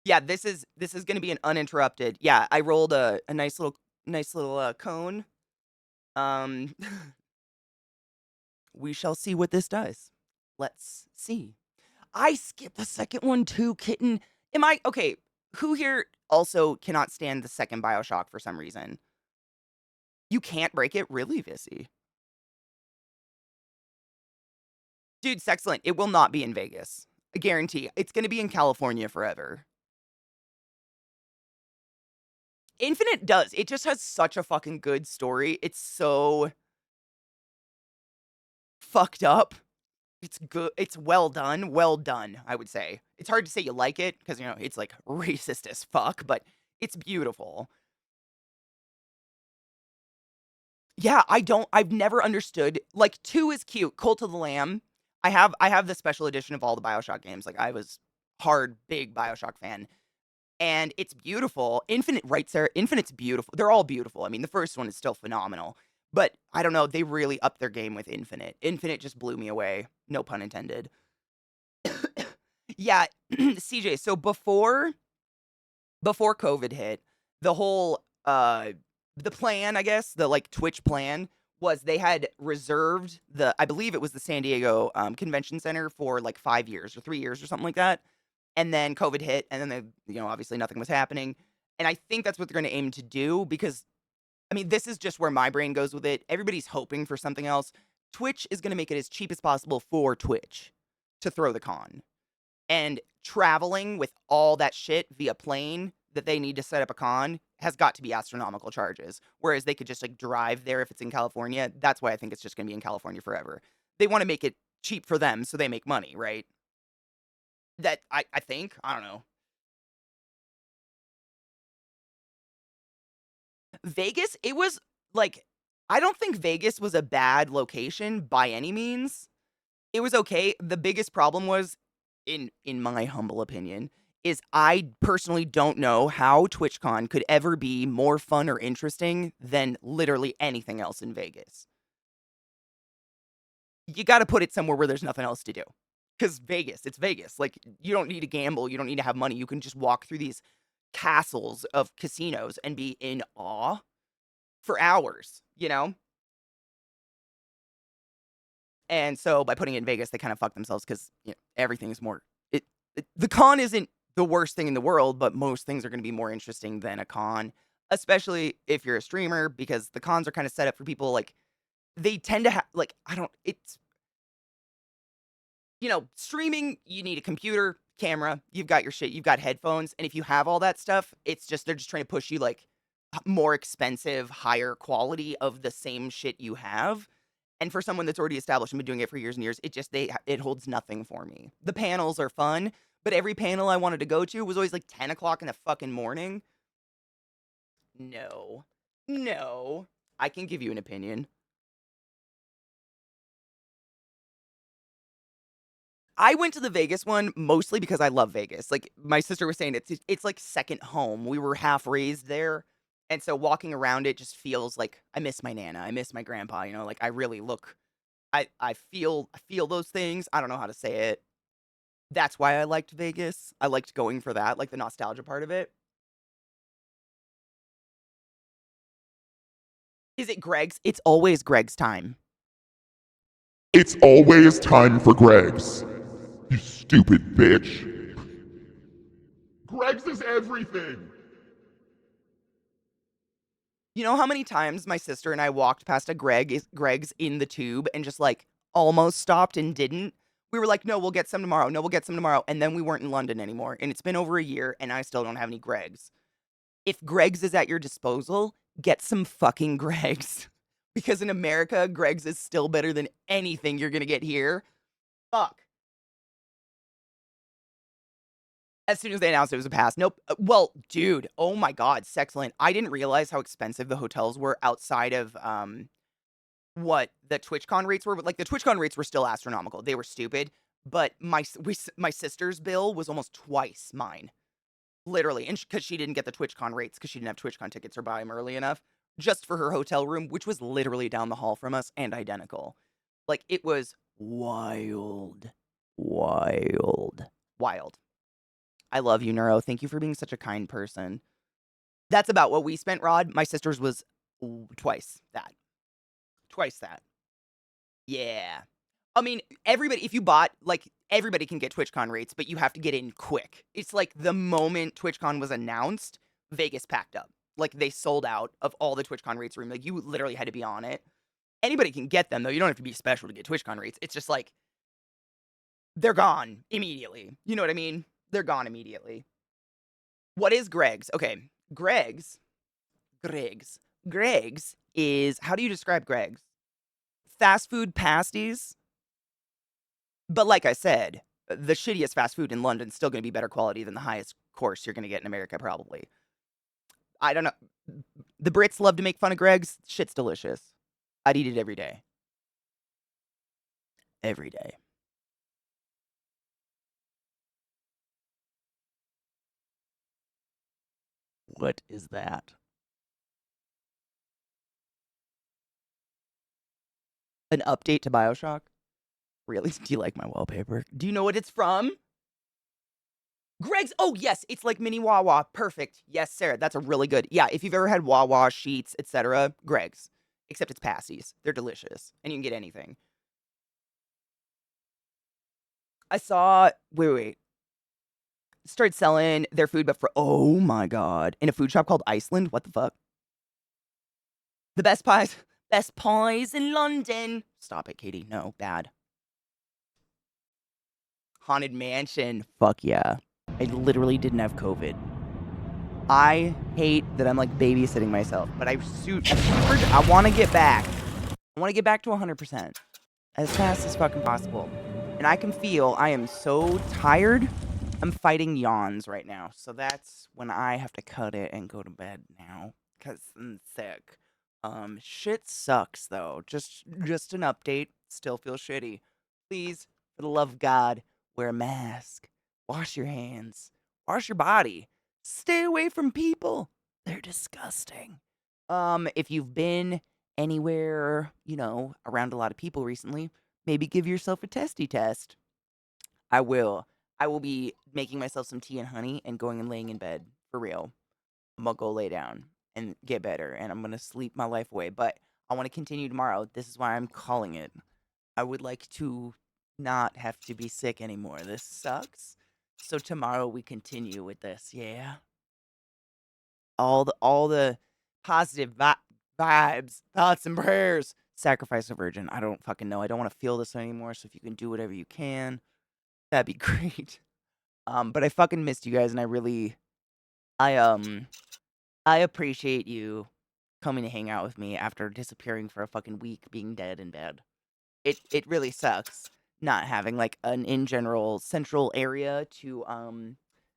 Yeah, this is gonna be an uninterrupted. Yeah, I rolled a nice little cone. Um, we shall see what this does. Let's see. I skipped the second one too, kitten. Am I okay? Who here also cannot stand the second BioShock for some reason? You can't break it? Really, Vissy? Dude, it's excellent. It will not be in Vegas. I guarantee. It's gonna be in California forever. Infinite does. It just has such a fucking good story. It's so fucked up. It's good. It's well done. Well done, I would say. It's hard to say you like it because, it's like racist as fuck, but it's beautiful. Yeah, I've never understood. Like, 2 is cute. Cult of the Lamb. I have the special edition of all the BioShock games. Like, I was hard, big BioShock fan. And it's beautiful. Infinite right there. Infinite's beautiful. They're all beautiful. I mean, the first one is still phenomenal. But I don't know, they really upped their game with Infinite. Infinite just blew me away. No pun intended. Yeah, CJ, so before COVID hit, the whole the plan, I guess, the like Twitch plan was they had reserved I believe it was the San Diego Convention Center for like 5 years or 3 years or something like that. And then COVID hit, and then obviously nothing was happening. And I think that's what they're going to aim to do because, I mean, this is just where my brain goes with it. Everybody's hoping for something else. Twitch is going to make it as cheap as possible for Twitch to throw the con. And traveling with all that shit via plane that they need to set up a con has got to be astronomical charges. Whereas they could just like drive there if it's in California. That's why I think it's just going to be in California forever. They want to make it cheap for them so they make money, right? That I think. I don't know. Vegas, it was like, I don't think Vegas was a bad location by any means. It was okay. The biggest problem was, in my humble opinion, is I personally don't know how TwitchCon could ever be more fun or interesting than literally anything else in Vegas. You got to put it somewhere where there's nothing else to do. Because Vegas, it's Vegas. Like, you don't need to gamble. You don't need to have money. You can just walk through these castles of casinos and be in awe for hours, you know? And so by putting it in Vegas, they kind of fuck themselves because everything is more. The con isn't the worst thing in the world, but most things are going to be more interesting than a con, especially if you're a streamer, because the cons are kind of set up for people like they tend to have like I don't. It's streaming. You need a computer, camera. You've got your shit. You've got headphones, and if you have all that stuff, it's just they're just trying to push you like more expensive, higher quality of the same shit you have. And for someone that's already established and been doing it for years and years, it holds nothing for me. The panels are fun, but every panel I wanted to go to was always like 10 o'clock in the fucking morning. No. No. I can give you an opinion. I went to the Vegas one mostly because I love Vegas. Like my sister was saying, it's like second home. We were half raised there. And so walking around it just feels like I miss my nana. I miss my grandpa, like I really look I feel those things. I don't know how to say it. That's why I liked Vegas. I liked going for that, like the nostalgia part of it. Is it Greg's? It's always Greg's time. It's always time for Greg's. You stupid bitch. Greg's is everything. You know how many times my sister and I walked past a Greg's in the tube and just like almost stopped and didn't? We were like, no, we'll get some tomorrow. No, we'll get some tomorrow. And then we weren't in London anymore. And it's been over a year and I still don't have any Greg's. If Greg's is at your disposal, get some fucking Greg's. Because in America, Greg's is still better than anything you're gonna get here. Fuck. As soon as they announced it was a pass. Nope. Well, dude, oh my god, Sexcellent. I didn't realize how expensive the hotels were outside of what the TwitchCon rates were. But like the TwitchCon rates were still astronomical. They were stupid. But my sister's bill was almost twice mine. Literally, and because she didn't get the TwitchCon rates because she didn't have TwitchCon tickets or buy them early enough, just for her hotel room, which was literally down the hall from us and identical. Like, it was wild. Wild. Wild. I love you, Neuro. Thank you for being such a kind person. That's about what we spent, Rod. My sister's was twice that. Twice that. Yeah. I mean, everybody, if you bought, like, everybody can get TwitchCon rates, but you have to get in quick. It's like the moment TwitchCon was announced, Vegas packed up. Like they sold out of all the TwitchCon rates room. Like you literally had to be on it. Anybody can get them though. You don't have to be special to get TwitchCon rates. It's just like they're gone immediately. You know what I mean? They're gone immediately. What is Greg's? Okay, Greg's is, how do you describe Greg's? Fast food pasties. But like I said, the shittiest fast food in London is still going to be better quality than the highest course you're going to get in America, probably. I don't know. The Brits love to make fun of Greg's. Shit's delicious. I'd eat it every day. Every day. What is that? An update to BioShock? Really? Do you like my wallpaper? Do you know what it's from? Greg's. Oh, yes. It's like mini Wawa. Perfect. Yes, Sarah. That's a really good. Yeah, if you've ever had Wawa, Sheets, etc., Greg's. Except it's pasties. They're delicious. And you can get anything. I saw. Wait. Started selling their food, but for. Oh my God. In a food shop called Iceland? What the fuck? The best pies. Best pies in London. Stop it, Katie. No, bad. Haunted Mansion. Fuck yeah. I literally didn't have COVID. I hate that I'm like babysitting myself, but I want to get back. I want to get back to 100% as fast as fucking possible. And I can feel I am so tired. I'm fighting yawns right now. So that's when I have to cut it and go to bed now because I'm sick. Shit sucks though. Just an update. Still feel shitty. Please, for the love of God, wear a mask. Wash your hands. Wash your body. Stay away from people. They're disgusting. If you've been anywhere, around a lot of people recently, maybe give yourself a testy test. I will. I will be making myself some tea and honey and going and laying in bed. For real. I'm gonna go lay down and get better, and I'm gonna sleep my life away. But I want to continue tomorrow. This is why I'm calling it. I would like to not have to be sick anymore. This sucks. So tomorrow we continue with this. Yeah. All the positive vibes, thoughts, and prayers. Sacrifice a virgin. I don't fucking know. I don't want to feel this anymore. So if you can do whatever you can, that'd be great. But I fucking missed you guys, and I appreciate you coming to hang out with me after disappearing for a fucking week, being dead in bed. It really sucks not having like an in general central area to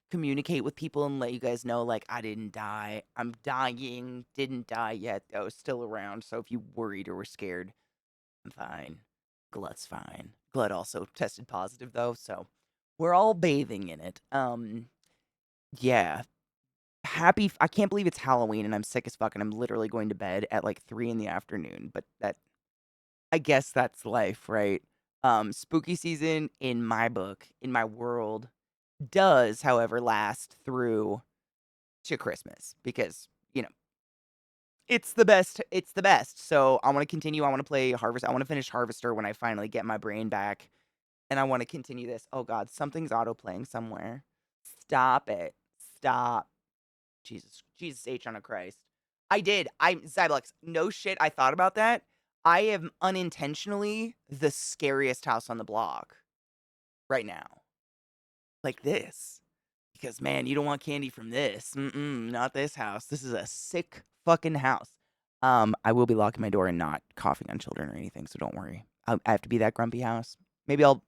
communicate with people and let you guys know like I didn't die. I'm dying. Didn't die yet though. Still around. So if you worried or were scared, I'm fine. Glut's fine. Glut also tested positive though, so we're all bathing in it. Yeah. I can't believe it's Halloween and I'm sick as fuck and I'm literally going to bed at like 3 in the afternoon, but I guess that's life, right? Spooky season in my book, in my world, does, however, last through to Christmas because, it's the best. It's the best. So I want to continue. I want to play Harvest. I want to finish Harvester when I finally get my brain back. And I want to continue this. Oh God, something's auto playing somewhere. Stop it. Stop. Jesus H on a Christ. I did. Zyblex, no shit. I thought about that. I am unintentionally the scariest house on the block right now. Like this. Because, man, you don't want candy from this. Not this house. This is a sick fucking house. I will be locking my door and not coughing on children or anything, so don't worry. I have to be that grumpy house. Maybe I'll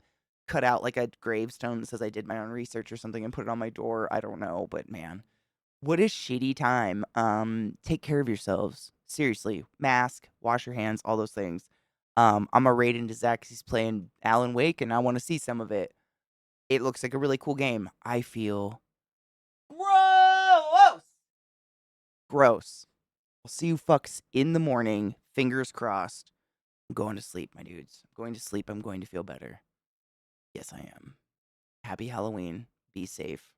cut out like a gravestone that says I did my own research or something and put it on my door. I don't know, but man, what a shitty time. Take care of yourselves. Seriously. Mask, wash your hands, all those things. I'm gonna raid into Zach 'cause he's playing Alan Wake and I want to see some of it. It looks like a really cool game. I feel gross. Gross. I'll see you fucks in the morning. Fingers crossed. I'm going to sleep, my dudes. I'm going to sleep. I'm going to feel better. Yes, I am. Happy Halloween. Be safe.